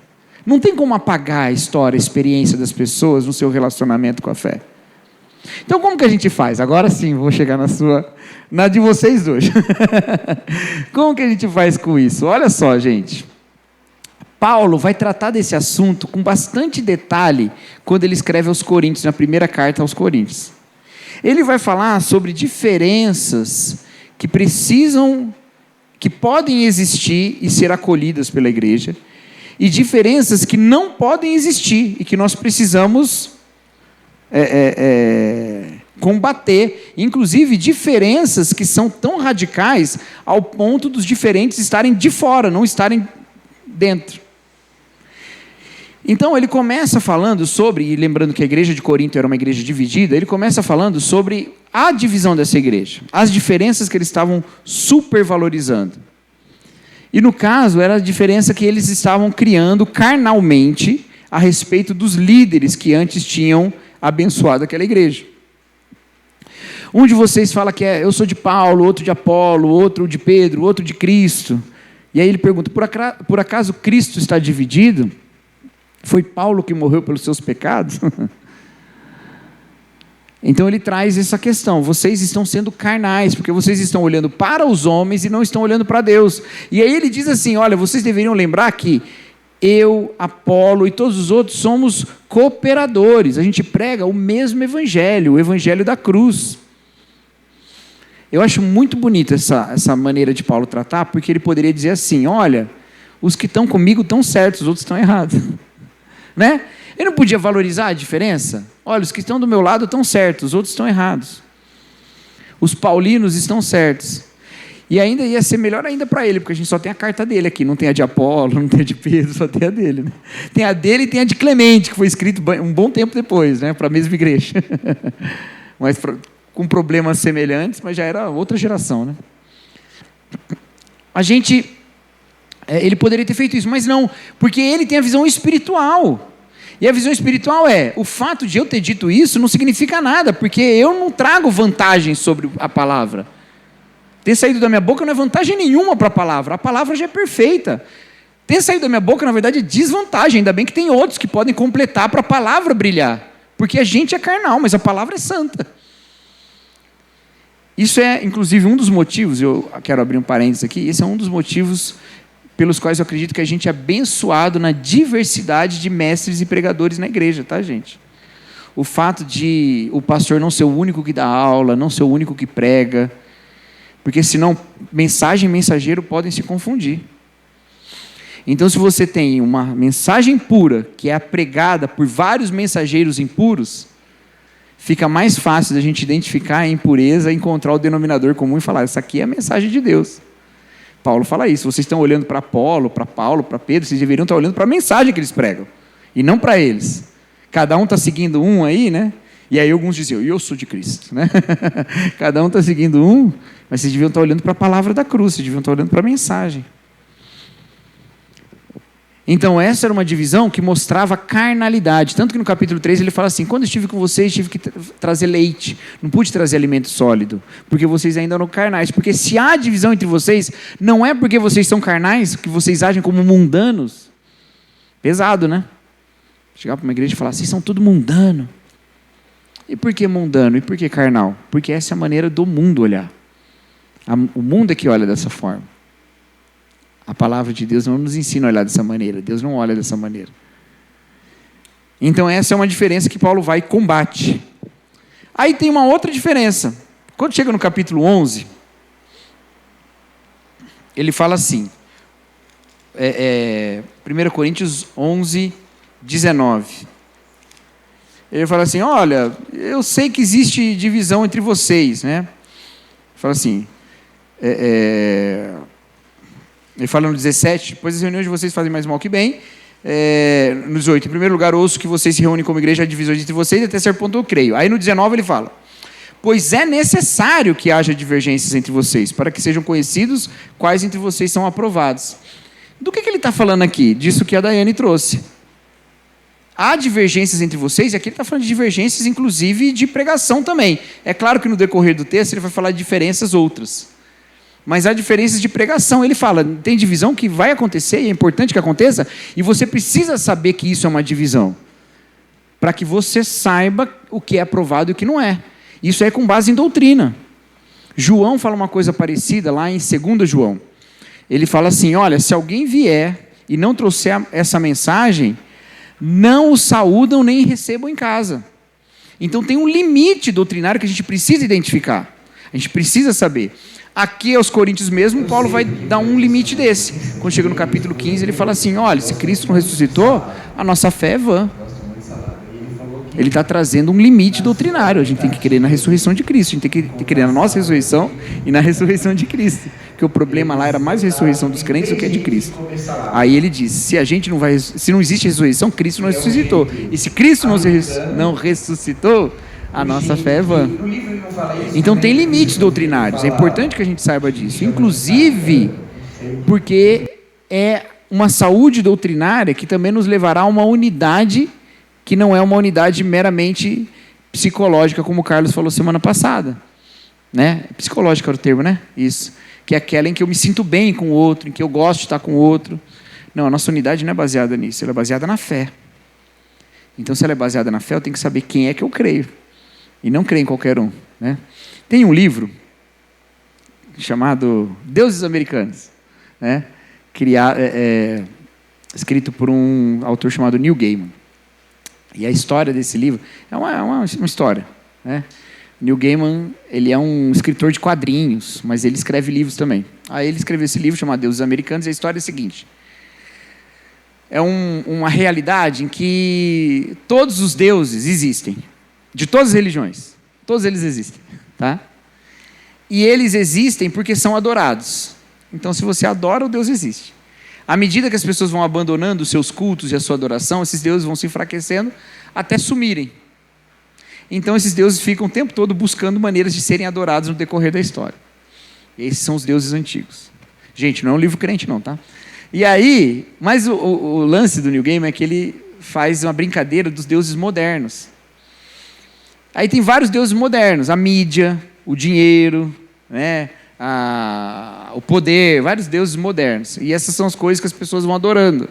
Não tem como apagar a história, a experiência das pessoas no seu relacionamento com a fé. Então, como que a gente faz? Agora sim, vou chegar na de vocês hoje. Como que a gente faz com isso? Olha só, gente. Paulo vai tratar desse assunto com bastante detalhe quando ele escreve aos Coríntios, na primeira carta aos Coríntios. Ele vai falar sobre diferenças que podem existir e ser acolhidas pela igreja, e diferenças que não podem existir e que nós precisamos combater, inclusive diferenças que são tão radicais ao ponto dos diferentes estarem de fora, não estarem dentro. Então ele começa falando sobre, e lembrando que a igreja de Corinto era uma igreja dividida, ele começa falando sobre a divisão dessa igreja, as diferenças que eles estavam supervalorizando. E no caso, era a diferença que eles estavam criando carnalmente a respeito dos líderes que antes tinham abençoado aquela igreja. Um de vocês fala que eu sou de Paulo, outro de Apolo, outro de Pedro, outro de Cristo. E aí ele pergunta, por acaso Cristo está dividido? Foi Paulo que morreu pelos seus pecados? Então ele traz essa questão: vocês estão sendo carnais, porque vocês estão olhando para os homens e não estão olhando para Deus. E aí ele diz assim: olha, vocês deveriam lembrar que eu, Apolo e todos os outros somos cooperadores. A gente prega o mesmo evangelho, o evangelho da cruz. Eu acho muito bonita essa maneira de Paulo tratar, porque ele poderia dizer assim: olha, os que estão comigo estão certos, os outros estão errados. Né? Ele não podia valorizar a diferença? Olha, os que estão do meu lado estão certos, os outros estão errados. Os paulinos estão certos. E ainda ia ser melhor ainda para ele, porque a gente só tem a carta dele aqui, não tem a de Apolo, não tem a de Pedro, só tem a dele. Né? Tem a dele e tem a de Clemente, que foi escrito um bom tempo depois, né, para a mesma igreja. Mas com problemas semelhantes, mas já era outra geração. Né? Ele poderia ter feito isso, mas não, porque ele tem a visão espiritual. E a visão espiritual o fato de eu ter dito isso não significa nada, porque eu não trago vantagem sobre a palavra. Ter saído da minha boca não é vantagem nenhuma para a palavra já é perfeita. Ter saído da minha boca, na verdade, é desvantagem, ainda bem que tem outros que podem completar para a palavra brilhar, porque a gente é carnal, mas a palavra é santa. Isso é, inclusive, um dos motivos, eu quero abrir um parênteses aqui, esse é um dos motivos pelos quais eu acredito que a gente é abençoado na diversidade de mestres e pregadores na igreja, tá, gente? O fato de o pastor não ser o único que dá aula, não ser o único que prega, porque senão mensagem e mensageiro podem se confundir. Então, se você tem uma mensagem pura, que é pregada por vários mensageiros impuros, fica mais fácil da gente identificar a impureza, encontrar o denominador comum e falar: essa aqui é a mensagem de Deus. Paulo fala isso: vocês estão olhando para Apolo, para Paulo, para Pedro, vocês deveriam estar olhando para a mensagem que eles pregam, e não para eles. Cada um está seguindo um aí, né? E aí alguns diziam: eu sou de Cristo, né? Cada um está seguindo um, mas vocês deviam estar olhando para a palavra da cruz, vocês deviam estar olhando para a mensagem. Então essa era uma divisão que mostrava carnalidade, tanto que no capítulo 3 ele fala assim: quando estive com vocês tive que trazer leite, não pude trazer alimento sólido, porque vocês ainda eram carnais. Porque se há divisão entre vocês, não é porque vocês são carnais, que vocês agem como mundanos. Pesado, né? Chegar para uma igreja e falar: vocês são tudo mundano. E por que mundano? E por que carnal? Porque essa é a maneira do mundo olhar. O mundo é que olha dessa forma. A palavra de Deus não nos ensina a olhar dessa maneira. Deus não olha dessa maneira. Então essa é uma diferença que Paulo vai e combate. Aí tem uma outra diferença. Quando chega no capítulo 11, ele fala assim, 1 Coríntios 11, 19. Ele fala assim: olha, eu sei que existe divisão entre vocês, né? Fala assim, ele fala no 17, pois as reuniões de vocês fazem mais mal que bem. No 18, em primeiro lugar, ouço que vocês se reúnem como igreja, há divisões entre vocês, e até certo ponto eu creio. Aí no 19 ele fala: pois é necessário que haja divergências entre vocês, para que sejam conhecidos quais entre vocês são aprovados. Do que ele está falando aqui? Disso que a Daiane trouxe. Há divergências entre vocês, e aqui ele está falando de divergências, inclusive de pregação também. É claro que no decorrer do texto ele vai falar de diferenças outras. Mas há diferenças de pregação. Ele fala: tem divisão que vai acontecer, e é importante que aconteça, e você precisa saber que isso é uma divisão, para que você saiba o que é aprovado e o que não é. Isso é com base em doutrina. João fala uma coisa parecida lá em 2 João. Ele fala assim: olha, se alguém vier e não trouxer essa mensagem, não o saúdam nem recebam em casa. Então tem um limite doutrinário que a gente precisa identificar. A gente precisa saber. Aqui aos Coríntios mesmo, Paulo vai dar um limite desse. Quando chega no capítulo 15, ele fala assim: olha, se Cristo não ressuscitou, a nossa fé é vã. Ele está trazendo um limite doutrinário. A gente tem que crer na ressurreição de Cristo, a gente tem que crer na nossa ressurreição e na ressurreição de Cristo. Porque o problema lá era mais a ressurreição dos crentes do que a de Cristo. Aí ele diz: se não existe ressurreição, Cristo não ressuscitou. E se Cristo não ressuscitou, a nossa fé é vã. Então tem limites doutrinários. É importante que a gente saiba disso. Inclusive, porque é uma saúde doutrinária que também nos levará a uma unidade que não é uma unidade meramente psicológica, como o Carlos falou semana passada. Né? Psicológica era o termo, né? Isso. Que é aquela em que eu me sinto bem com o outro, em que eu gosto de estar com o outro. Não, a nossa unidade não é baseada nisso, ela é baseada na fé. Então, se ela é baseada na fé, eu tenho que saber quem é que eu creio. e não crê em qualquer um, né? Tem um livro chamado Deuses Americanos, né? Escrito por um autor chamado Neil Gaiman. E a história desse livro é uma história, né? Neil Gaiman, ele é um escritor de quadrinhos, mas ele escreve livros também. Aí ele escreveu esse livro chamado Deuses Americanos, e a história é a seguinte: é uma realidade em que todos os deuses existem, de todas as religiões, todos eles existem, tá? E eles existem porque são adorados. Então, se você adora, o Deus existe. À medida que as pessoas vão abandonando os seus cultos e a sua adoração, esses deuses vão se enfraquecendo até sumirem. Então, esses deuses ficam o tempo todo buscando maneiras de serem adorados no decorrer da história. E esses são os deuses antigos. Gente, não é um livro crente não, tá? E aí, mas o lance do Neil Gaiman é que ele faz uma brincadeira dos deuses modernos. Aí tem vários deuses modernos, a mídia, o dinheiro, né? O poder, vários deuses modernos. E essas são as coisas que as pessoas vão adorando.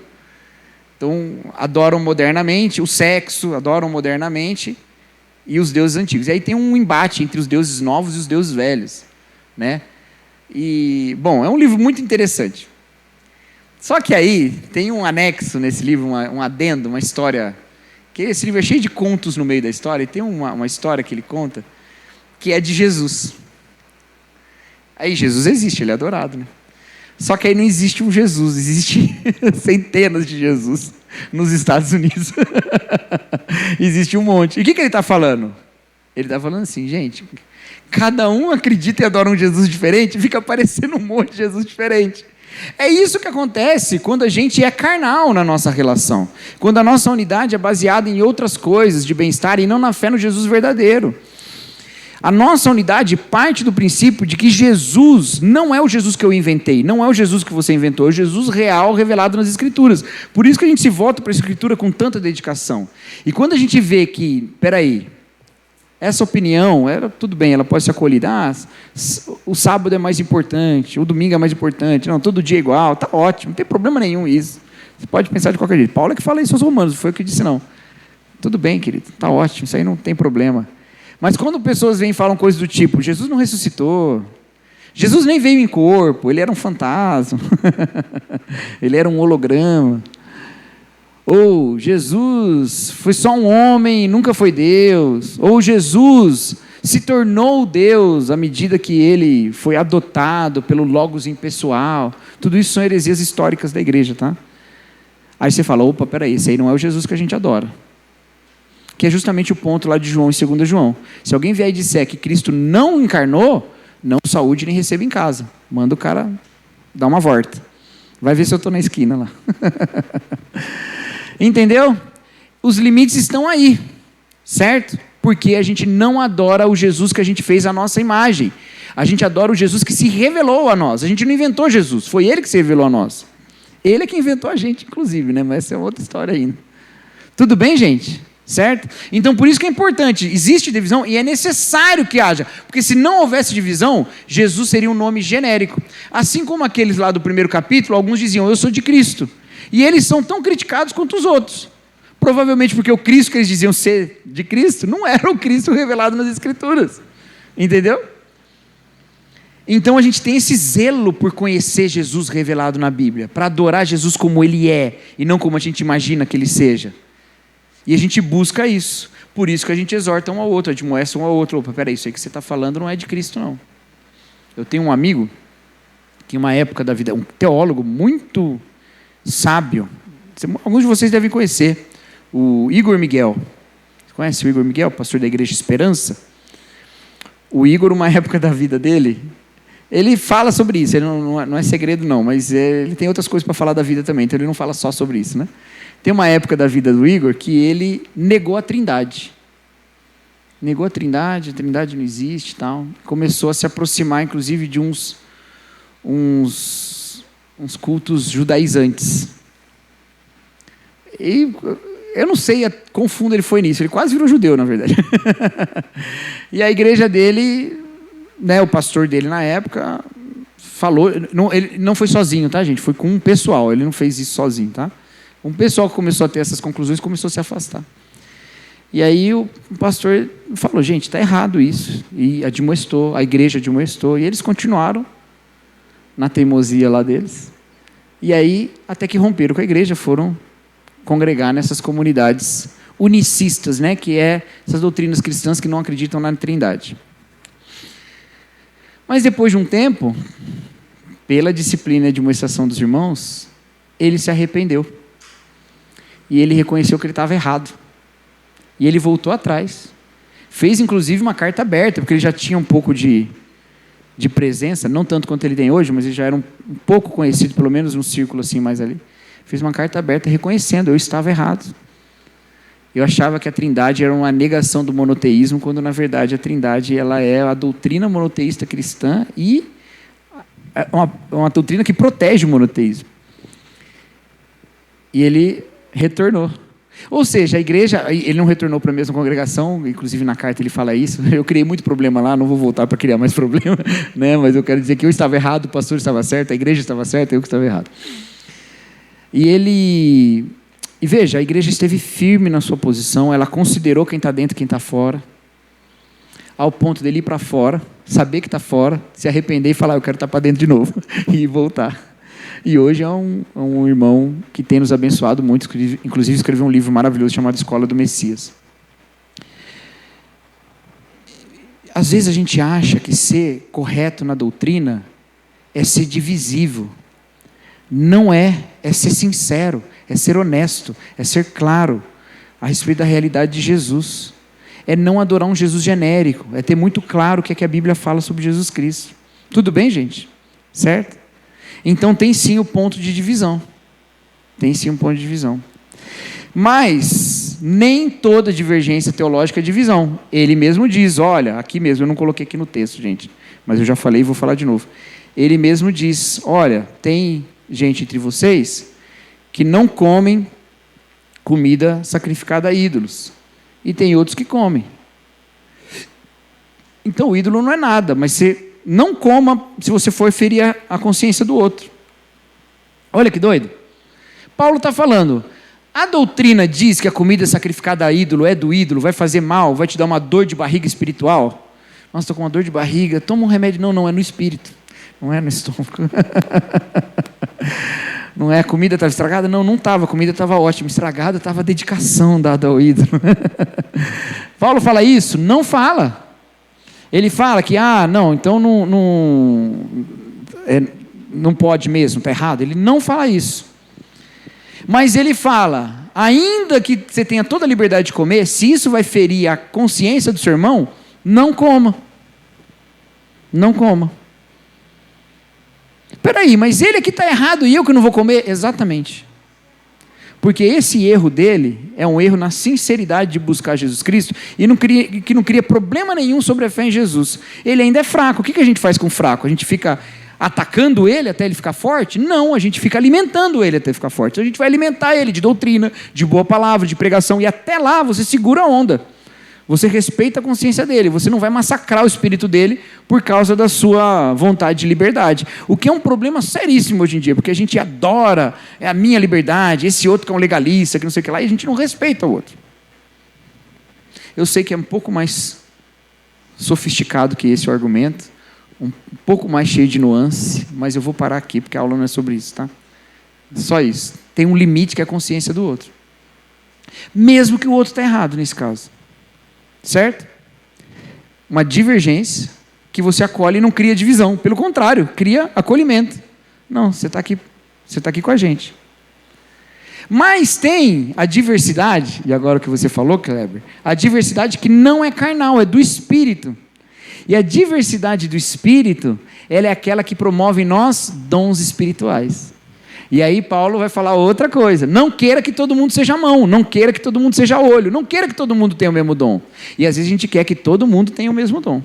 Então, adoram modernamente, o sexo, adoram modernamente, e os deuses antigos. E aí tem um embate entre os deuses novos e os deuses velhos, né? E, bom, é um livro muito interessante. Só que aí tem um anexo nesse livro, um adendo, uma história, que esse livro é cheio de contos no meio da história, e tem uma história que ele conta, que é de Jesus. Aí Jesus existe, ele é adorado, né? Só que aí não existe um Jesus, existe centenas de Jesus nos Estados Unidos. Existe um monte. E o que ele está falando? Ele está falando assim, gente, cada um acredita e adora um Jesus diferente, fica aparecendo um monte de Jesus diferente. É isso que acontece quando a gente é carnal na nossa relação. Quando a nossa unidade é baseada em outras coisas de bem-estar e não na fé no Jesus verdadeiro. A nossa unidade parte do princípio de que Jesus não é o Jesus que eu inventei, não é o Jesus que você inventou, é o Jesus real revelado nas Escrituras. Por isso que a gente se volta para a Escritura com tanta dedicação. E quando a gente vê que, peraí, essa opinião, tudo bem, ela pode ser acolhida, o sábado é mais importante, o domingo é mais importante, não, todo dia é igual, tá ótimo, não tem problema nenhum isso. Você pode pensar de qualquer jeito. Paulo é que fala isso aos romanos, foi o que disse não. Tudo bem, querido, tá ótimo, isso aí não tem problema. Mas quando pessoas vêm e falam coisas do tipo, Jesus não ressuscitou, Jesus nem veio em corpo, ele era um fantasma, ele era um holograma, ou Jesus foi só um homem e nunca foi Deus, ou Jesus se tornou Deus à medida que ele foi adotado pelo Logos impessoal, tudo isso são heresias históricas da igreja, tá? Aí você fala, opa, peraí, esse aí não é o Jesus que a gente adora. Que é justamente o ponto lá de João e 2 João. Se alguém vier e disser que Cristo não encarnou, não saúde nem receba em casa. Manda o cara dar uma volta. Vai ver se eu estou na esquina lá. Entendeu? Os limites estão aí, certo? Porque a gente não adora o Jesus que a gente fez à nossa imagem. A gente adora o Jesus que se revelou a nós. A gente não inventou Jesus, foi Ele que se revelou a nós. Ele é que inventou a gente, inclusive, né? Mas essa é outra história ainda. Tudo bem, gente? Certo? Então, por isso que é importante, existe divisão e é necessário que haja, porque se não houvesse divisão, Jesus seria um nome genérico. Assim como aqueles lá do primeiro capítulo, alguns diziam, eu sou de Cristo. E eles são tão criticados quanto os outros. Provavelmente porque o Cristo que eles diziam ser de Cristo, não era o Cristo revelado nas Escrituras. Entendeu? Então a gente tem esse zelo por conhecer Jesus revelado na Bíblia, para adorar Jesus como Ele é, e não como a gente imagina que Ele seja. E a gente busca isso. Por isso que a gente exorta um ao outro, admoesta um ao outro. Opa, peraí, isso aí que você está falando não é de Cristo, não. Eu tenho um amigo, que em uma época da vida, um teólogo muito sábio, alguns de vocês devem conhecer, o Igor Miguel. Você conhece o Igor Miguel, pastor da Igreja Esperança? O Igor, uma época da vida dele, ele fala sobre isso, ele não é segredo não, mas ele tem outras coisas para falar da vida também, então ele não fala só sobre isso, né? Tem uma época da vida do Igor que ele negou a Trindade. Negou a Trindade não existe e tal. Começou a se aproximar, inclusive, de uns cultos judaizantes. E eu não sei quão fundo ele foi nisso. Ele quase virou judeu, na verdade. E a igreja dele, né, o pastor dele na época, falou... ele não foi sozinho, tá, gente? Foi com um pessoal. Ele não fez isso sozinho, tá? Um pessoal que começou a ter essas conclusões começou a se afastar. E aí o pastor falou, gente, está errado isso. E admoestou, a igreja admoestou. E eles continuaram na teimosia lá deles. E aí, até que romperam com a igreja, foram congregar nessas comunidades unicistas, né? Que é essas doutrinas cristãs que não acreditam na Trindade. Mas depois de um tempo, pela disciplina e admoestação dos irmãos, ele se arrependeu. E ele reconheceu que ele estava errado. E ele voltou atrás. Fez, inclusive, uma carta aberta, porque ele já tinha um pouco de presença, não tanto quanto ele tem hoje, mas ele já era um pouco conhecido, pelo menos num círculo assim mais ali. Fez uma carta aberta reconhecendo, eu estava errado. Eu achava que a Trindade era uma negação do monoteísmo, quando, na verdade, a Trindade ela é a doutrina monoteísta cristã e uma doutrina que protege o monoteísmo. E ele retornou. Ou seja, a igreja, ele não retornou para a mesma congregação, inclusive na carta ele fala isso, eu criei muito problema lá, não vou voltar para criar mais problema, né? Mas eu quero dizer que eu estava errado, o pastor estava certo, a igreja estava certa, eu que estava errado. E veja, a igreja esteve firme na sua posição, ela considerou quem está dentro e quem está fora, ao ponto dele ir para fora, saber que está fora, se arrepender e falar, eu quero estar para dentro de novo, e voltar. E hoje é um irmão que tem nos abençoado muito, inclusive escreveu um livro maravilhoso chamado Escola do Messias. Às vezes a gente acha que ser correto na doutrina é ser divisível. Não é, é ser sincero, é ser honesto, é ser claro a respeito da realidade de Jesus. É não adorar um Jesus genérico, é ter muito claro o que é que a Bíblia fala sobre Jesus Cristo. Tudo bem, gente? Certo? Então tem sim o ponto de divisão. Tem sim um ponto de divisão. Mas nem toda divergência teológica é divisão. Ele mesmo diz, olha, aqui mesmo, eu não coloquei aqui no texto, gente, mas eu já falei e vou falar de novo. Ele mesmo diz, olha, tem gente entre vocês que não comem comida sacrificada a ídolos. E tem outros que comem. Então o ídolo não é nada, mas não coma se você for ferir a consciência do outro. Olha que doido. Paulo está falando, a doutrina diz que a comida sacrificada a ídolo é do ídolo, vai fazer mal, vai te dar uma dor de barriga espiritual. Nossa, estou com uma dor de barriga, toma um remédio. Não, é no espírito, não é no estômago. Não é, a comida estava estragada? Não estava, a comida estava ótima, estragada estava a dedicação dada ao ídolo. Paulo fala isso? Não fala. Ele fala que, então não pode mesmo, está errado. Ele não fala isso. Mas ele fala, ainda que você tenha toda a liberdade de comer, se isso vai ferir a consciência do seu irmão, não coma. Não coma. Peraí, mas ele aqui está errado e eu que não vou comer? Exatamente. Porque esse erro dele é um erro na sinceridade de buscar Jesus Cristo e que não cria problema nenhum sobre a fé em Jesus. Ele ainda é fraco. O que a gente faz com o fraco? A gente fica atacando ele até ele ficar forte? Não, a gente fica alimentando ele até ficar forte. A gente vai alimentar ele de doutrina, de boa palavra, de pregação, e até lá você segura a onda. Você respeita a consciência dele, você não vai massacrar o espírito dele por causa da sua vontade de liberdade. O que é um problema seríssimo hoje em dia, porque a gente adora a minha liberdade, esse outro que é um legalista, que não sei o que lá, e a gente não respeita o outro. Eu sei que é um pouco mais sofisticado que esse o argumento, um pouco mais cheio de nuance, mas eu vou parar aqui, porque a aula não é sobre isso, tá? Só isso. Tem um limite que é a consciência do outro. Mesmo que o outro está errado nesse caso. Certo? Uma divergência que você acolhe e não cria divisão. Pelo contrário, cria acolhimento. Não, você está aqui com a gente. Mas tem a diversidade, e agora o que você falou, Kleber, a diversidade que não é carnal, é do Espírito. E a diversidade do Espírito, ela é aquela que promove em nós dons espirituais. E aí Paulo vai falar outra coisa. Não queira que todo mundo seja mão, não queira que todo mundo seja olho, não queira que todo mundo tenha o mesmo dom. E às vezes a gente quer que todo mundo tenha o mesmo dom.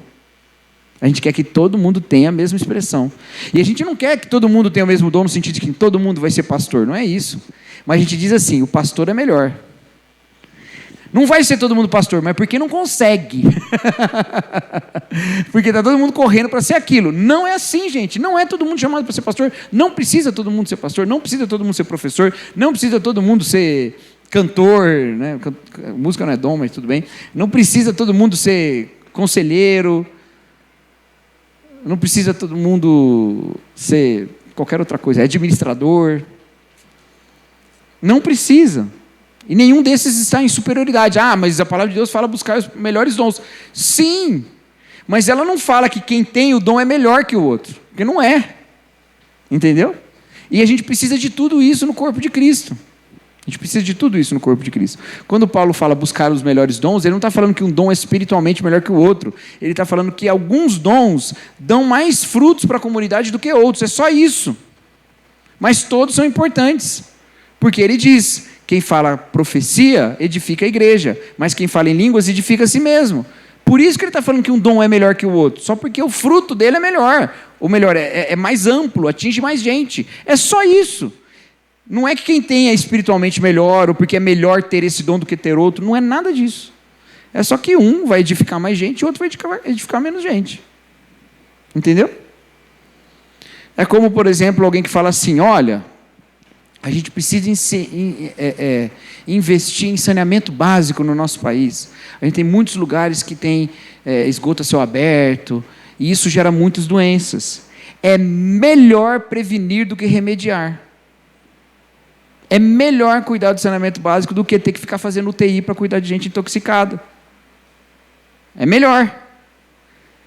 A gente quer que todo mundo tenha a mesma expressão. E a gente não quer que todo mundo tenha o mesmo dom no sentido de que todo mundo vai ser pastor, não é isso. Mas a gente diz assim, o pastor é melhor. Não vai ser todo mundo pastor, mas porque não consegue. Porque está todo mundo correndo para ser aquilo. Não é assim, gente. Não é todo mundo chamado para ser pastor. Não precisa todo mundo ser pastor. Não precisa todo mundo ser professor. Não precisa todo mundo ser cantor, né? Música não é dom, mas tudo bem. Não precisa todo mundo ser conselheiro, não precisa todo mundo ser qualquer outra coisa, administrador. Não precisa. E nenhum desses está em superioridade. Mas a palavra de Deus fala buscar os melhores dons. Sim, mas ela não fala que quem tem o dom é melhor que o outro, porque não é. Entendeu? E a gente precisa de tudo isso no corpo de Cristo. A gente precisa de tudo isso no corpo de Cristo. Quando Paulo fala buscar os melhores dons, ele não está falando que um dom é espiritualmente melhor que o outro. Ele está falando que alguns dons dão mais frutos para a comunidade do que outros. É só isso. Mas todos são importantes. Porque ele diz, quem fala profecia, edifica a igreja. Mas quem fala em línguas, edifica a si mesmo. Por isso que ele está falando que um dom é melhor que o outro. Só porque o fruto dele é melhor. Ou melhor, é mais amplo, atinge mais gente. É só isso. Não é que quem tem é espiritualmente melhor, ou porque é melhor ter esse dom do que ter outro. Não é nada disso. É só que um vai edificar mais gente e o outro vai edificar menos gente. Entendeu? É como, por exemplo, alguém que fala assim, olha, a gente precisa investir em saneamento básico no nosso país. A gente tem muitos lugares que tem esgoto a céu aberto, e isso gera muitas doenças. É melhor prevenir do que remediar. É melhor cuidar do saneamento básico do que ter que ficar fazendo UTI para cuidar de gente intoxicada. É melhor.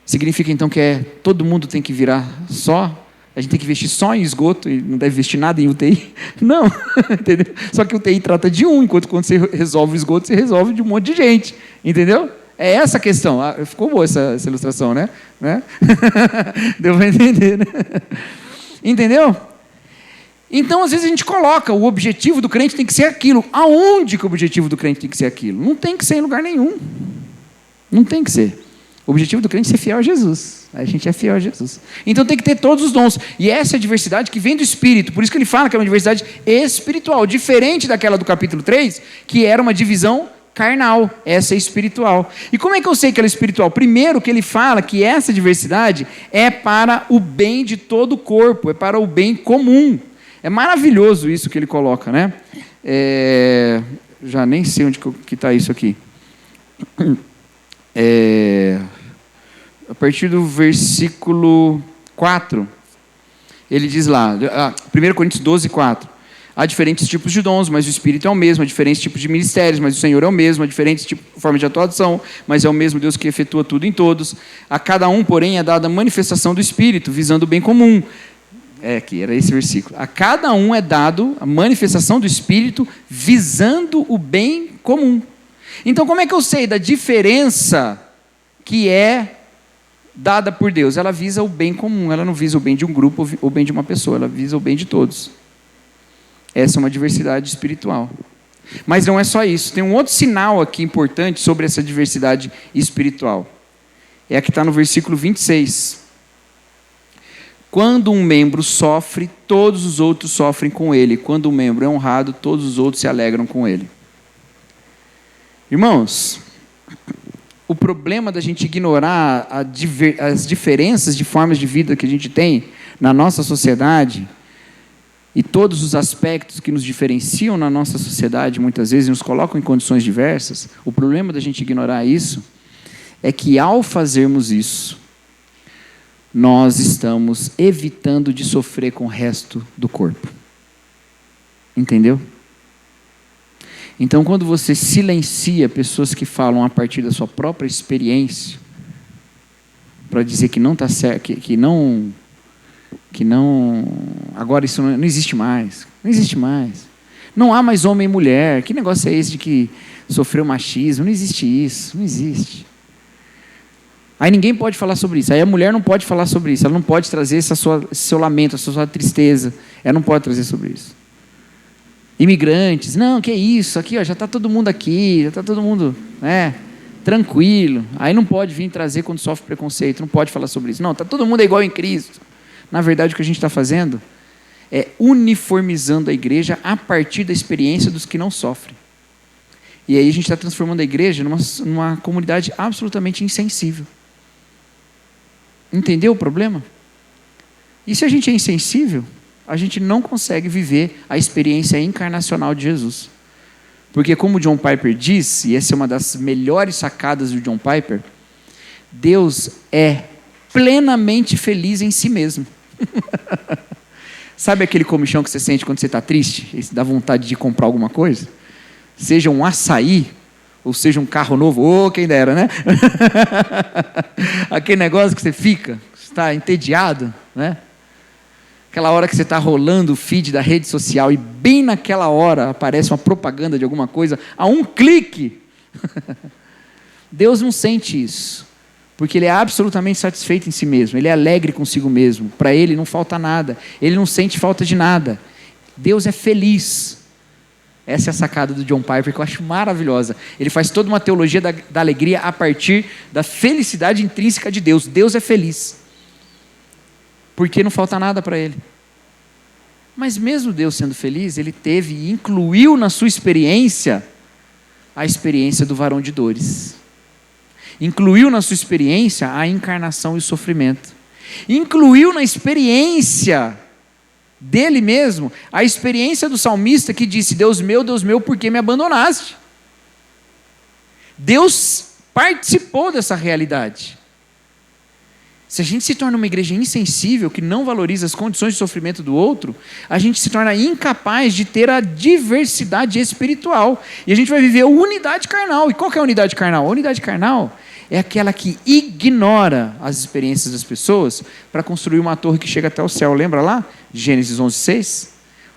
Significa então que todo mundo tem que virar só? A gente tem que investir só em esgoto e não deve investir nada em UTI? Não, entendeu? Só que UTI trata de enquanto quando você resolve o esgoto, você resolve de um monte de gente, entendeu? É essa a questão. Ficou boa essa ilustração, né? Deu para entender, né? Entendeu? Então, às vezes a gente coloca, o objetivo do crente tem que ser aquilo. Aonde que o objetivo do crente tem que ser aquilo? Não tem que ser em lugar nenhum. Não tem que ser. O objetivo do crente é ser fiel a Jesus. A gente é fiel a Jesus. Então tem que ter todos os dons. E essa é a diversidade que vem do Espírito. Por isso que ele fala que é uma diversidade espiritual. Diferente daquela do capítulo 3, que era uma divisão carnal. Essa é espiritual. E como é que eu sei que ela é espiritual? Primeiro que ele fala que essa diversidade é para o bem de todo o corpo. É para o bem comum. É maravilhoso isso que ele coloca, né? Já nem sei onde que está isso aqui. A partir do versículo 4, ele diz lá, 1 Coríntios 12, 4. Há diferentes tipos de dons, mas o Espírito é o mesmo. Há diferentes tipos de ministérios, mas o Senhor é o mesmo. Há diferentes formas de atuação, mas é o mesmo Deus que efetua tudo em todos. A cada um, porém, é dada a manifestação do Espírito, visando o bem comum. Aqui, era esse versículo. A cada um é dado a manifestação do Espírito visando o bem comum. Então, como é que eu sei da diferença que é dada por Deus? Ela visa o bem comum, ela não visa o bem de um grupo ou o bem de uma pessoa, ela visa o bem de todos. Essa é uma diversidade espiritual. Mas não é só isso, tem um outro sinal aqui importante sobre essa diversidade espiritual. É a que está no versículo 26. Quando um membro sofre, todos os outros sofrem com ele. Quando um membro é honrado, todos os outros se alegram com ele. Irmãos, o problema da gente ignorar as diferenças de formas de vida que a gente tem na nossa sociedade e todos os aspectos que nos diferenciam na nossa sociedade, muitas vezes nos colocam em condições diversas, o problema da gente ignorar isso é que ao fazermos isso, nós estamos evitando de sofrer com o resto do corpo. Entendeu? Então, quando você silencia pessoas que falam a partir da sua própria experiência, para dizer que não está certo, que não, agora isso não existe mais, não existe mais. Não há mais homem e mulher, que negócio é esse de que sofreu machismo? Não existe isso, não existe. Aí ninguém pode falar sobre isso. Aí a mulher não pode falar sobre isso. Ela não pode trazer esse seu lamento, essa sua tristeza. Ela não pode trazer sobre isso. Imigrantes, não, que isso? Aqui, já está todo mundo aqui, já está todo mundo tranquilo. Aí não pode vir trazer quando sofre preconceito. Não pode falar sobre isso. Não, está todo mundo igual em Cristo. Na verdade, o que a gente está fazendo é uniformizando a igreja a partir da experiência dos que não sofrem. E aí a gente está transformando a igreja numa comunidade absolutamente insensível. Entendeu o problema? E se a gente é insensível, a gente não consegue viver a experiência encarnacional de Jesus. Porque como o John Piper diz, e essa é uma das melhores sacadas do John Piper, Deus é plenamente feliz em si mesmo. Sabe aquele comichão que você sente quando você está triste? E dá vontade de comprar alguma coisa? Seja um açaí, ou seja um carro novo, quem dera, né? Aquele negócio que você fica, está entediado, né? Aquela hora que você está rolando o feed da rede social e bem naquela hora aparece uma propaganda de alguma coisa, a um clique. Deus não sente isso, porque Ele é absolutamente satisfeito em si mesmo, Ele é alegre consigo mesmo, para Ele não falta nada, Ele não sente falta de nada. Deus é feliz. Essa é a sacada do John Piper, que eu acho maravilhosa. Ele faz toda uma teologia da alegria a partir da felicidade intrínseca de Deus. Deus é feliz, porque não falta nada para Ele. Mas mesmo Deus sendo feliz, Ele teve e incluiu na sua experiência a experiência do varão de dores. Incluiu na sua experiência a encarnação e o sofrimento. Incluiu na experiência dele mesmo a experiência do salmista que disse: Deus meu, por que me abandonaste? Deus participou dessa realidade. Se a gente se torna uma igreja insensível, que não valoriza as condições de sofrimento do outro, a gente se torna incapaz de ter a diversidade espiritual. E a gente vai viver a unidade carnal. E qual que é a unidade carnal? A unidade carnal é aquela que ignora as experiências das pessoas para construir uma torre que chega até o céu. Lembra lá? Gênesis 11:6?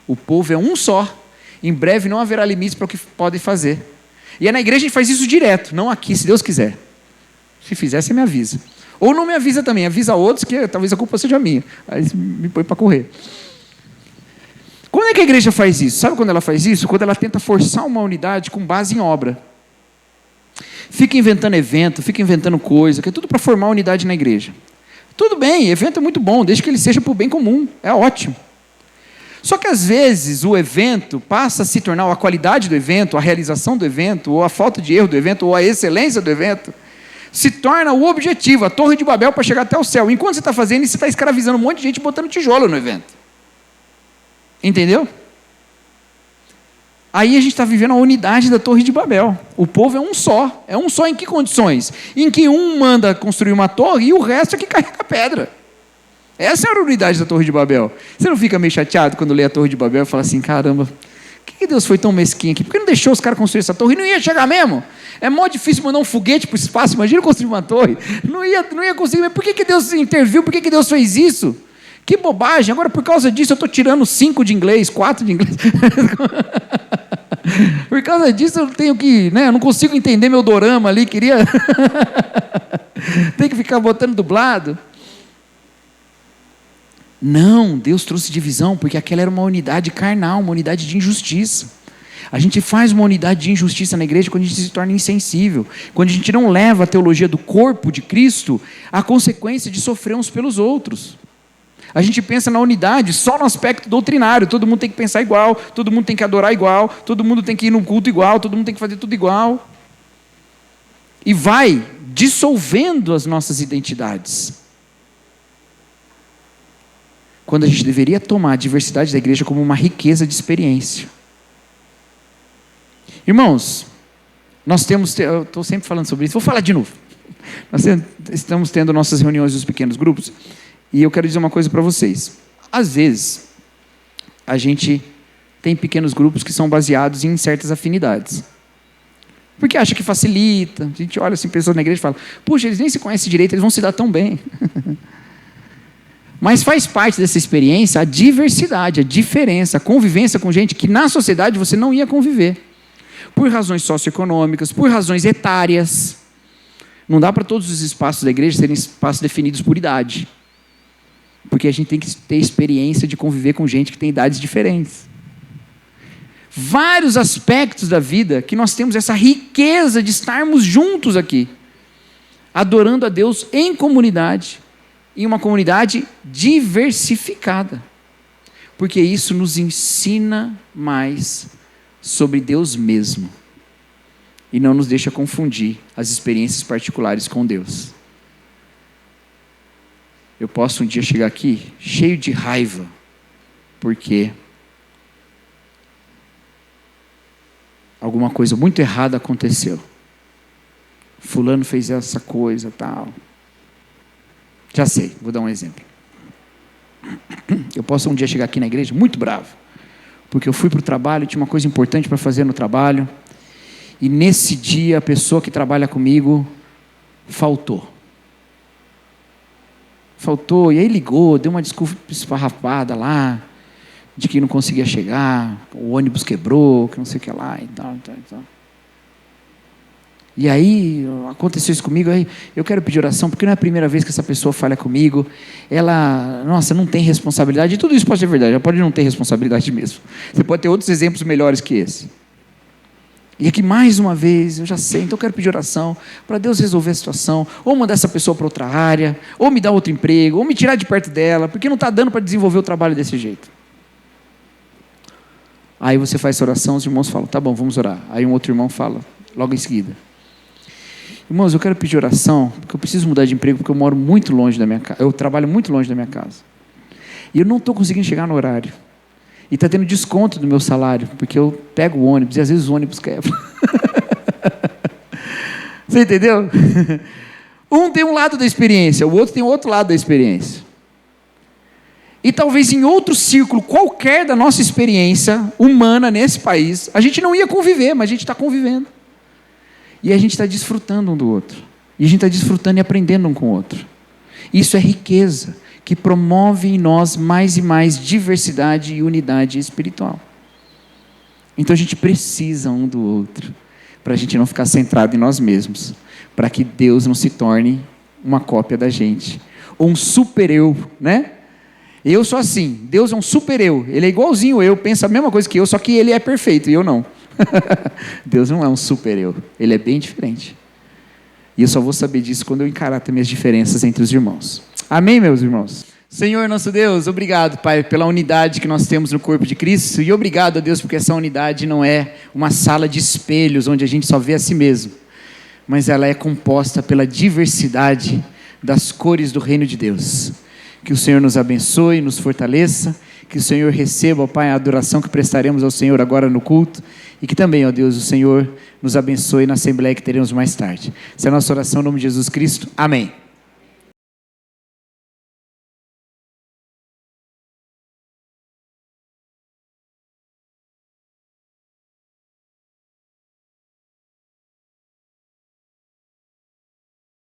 O povo é um só. Em breve não haverá limites para o que podem fazer. E na igreja a gente faz isso direto. Não aqui, se Deus quiser. Se fizer, você me avisa. Ou não me avisa também, avisa outros que talvez a culpa seja minha. Aí me põe para correr. Quando é que a igreja faz isso? Sabe quando ela faz isso? Quando ela tenta forçar uma unidade com base em obra. Fica inventando evento, fica inventando coisa, que é tudo para formar unidade na igreja. Tudo bem, evento é muito bom, desde que ele seja para o bem comum, é ótimo. Só que às vezes o evento passa a se tornar, ou a qualidade do evento, a realização do evento, ou a falta de erro do evento, ou a excelência do evento, se torna o objetivo, a Torre de Babel para chegar até o céu. Enquanto você está fazendo isso, você está escravizando um monte de gente botando tijolo no evento. Entendeu? Aí a gente está vivendo a unidade da Torre de Babel. O povo é um só. É um só em que condições? Em que um manda construir uma torre e o resto é que carrega a pedra. Essa é a unidade da Torre de Babel. Você não fica meio chateado quando lê a Torre de Babel e fala assim: caramba, por que Deus foi tão mesquinho aqui? Por que não deixou os caras construir essa torre? Não ia chegar mesmo. É mó difícil mandar um foguete para o espaço. Imagina construir uma torre. Não ia conseguir. Mas por que Deus interviu? Por que Deus fez isso? Que bobagem. Agora, por causa disso, eu estou tirando 5 de inglês, 4 de inglês. Por causa disso, eu tenho que... eu não consigo entender meu dorama ali. Queria... Tem que ficar botando dublado. Não, Deus trouxe divisão, porque aquela era uma unidade carnal, uma unidade de injustiça. A gente faz uma unidade de injustiça na igreja quando a gente se torna insensível, quando a gente não leva a teologia do corpo de Cristo à consequência de sofrer uns pelos outros. A gente pensa na unidade só no aspecto doutrinário, todo mundo tem que pensar igual, todo mundo tem que adorar igual, todo mundo tem que ir no culto igual, todo mundo tem que fazer tudo igual. E vai dissolvendo as nossas identidades. Quando a gente deveria tomar a diversidade da igreja como uma riqueza de experiência. Irmãos, nós temos, eu estou sempre falando sobre isso, vou falar de novo. Nós estamos tendo nossas reuniões dos pequenos grupos, e eu quero dizer uma coisa para vocês. Às vezes, a gente tem pequenos grupos que são baseados em certas afinidades. Porque acha que facilita. A gente olha assim, pessoas na igreja e fala: puxa, eles nem se conhecem direito, eles vão se dar tão bem. Mas faz parte dessa experiência a diversidade, a diferença, a convivência com gente que na sociedade você não ia conviver. Por razões socioeconômicas, por razões etárias. Não dá para todos os espaços da igreja serem espaços definidos por idade. Porque a gente tem que ter experiência de conviver com gente que tem idades diferentes. Vários aspectos da vida que nós temos essa riqueza de estarmos juntos aqui, adorando a Deus em comunidade, em uma comunidade diversificada. Porque isso nos ensina mais sobre Deus mesmo. E não nos deixa confundir as experiências particulares com Deus. Eu posso um dia chegar aqui cheio de raiva, porque alguma coisa muito errada aconteceu. Fulano fez essa coisa, tal. Já sei, vou dar um exemplo. Eu posso um dia chegar aqui na igreja muito bravo, porque eu fui para o trabalho, tinha uma coisa importante para fazer no trabalho, e nesse dia a pessoa que trabalha comigo faltou, e aí ligou, deu uma desculpa esfarrapada lá, de que não conseguia chegar, o ônibus quebrou, que não sei o que lá, e tal. E aí, aconteceu isso comigo, aí eu quero pedir oração, porque não é a primeira vez que essa pessoa falha comigo, ela, não tem responsabilidade, e tudo isso pode ser verdade, ela pode não ter responsabilidade mesmo, você pode ter outros exemplos melhores que esse, e aqui mais uma vez, eu já sei, então eu quero pedir oração, para Deus resolver a situação, ou mandar essa pessoa para outra área, ou me dar outro emprego, ou me tirar de perto dela, porque não está dando para desenvolver o trabalho desse jeito. Aí você faz essa oração, os irmãos falam, tá bom, vamos orar, aí um outro irmão fala, logo em seguida, irmãos, eu quero pedir oração, porque eu preciso mudar de emprego, porque eu moro muito longe da minha casa, eu trabalho muito longe da minha casa, e eu não estou conseguindo chegar no horário, e está tendo desconto do meu salário, porque eu pego o ônibus, e às vezes o ônibus quebra. Você entendeu? Um tem um lado da experiência, o outro tem o outro lado da experiência, e talvez em outro círculo qualquer da nossa experiência humana nesse país, a gente não ia conviver, mas a gente está convivendo. E a gente está desfrutando um do outro. E a gente está desfrutando e aprendendo um com o outro. Isso é riqueza, que promove em nós mais e mais diversidade e unidade espiritual. Então a gente precisa um do outro, para a gente não ficar centrado em nós mesmos, para que Deus não se torne uma cópia da gente, ou um super eu, né? Eu sou assim, Deus é um super eu, Ele é igualzinho eu, pensa a mesma coisa que eu, só que Ele é perfeito e eu não. Deus não é um super eu, Ele é bem diferente. E eu só vou saber disso quando eu encarar também as diferenças entre os irmãos. Amém, meus irmãos? Senhor nosso Deus, obrigado, Pai, pela unidade que nós temos no corpo de Cristo, e obrigado a Deus porque essa unidade não é uma sala de espelhos onde a gente só vê a si mesmo, mas ela é composta pela diversidade das cores do reino de Deus. Que o Senhor nos abençoe, nos fortaleça, que o Senhor receba, ó Pai, a adoração que prestaremos ao Senhor agora no culto, e que também, ó Deus, o Senhor nos abençoe na assembleia que teremos mais tarde. Essa é a nossa oração em nome de Jesus Cristo. Amém.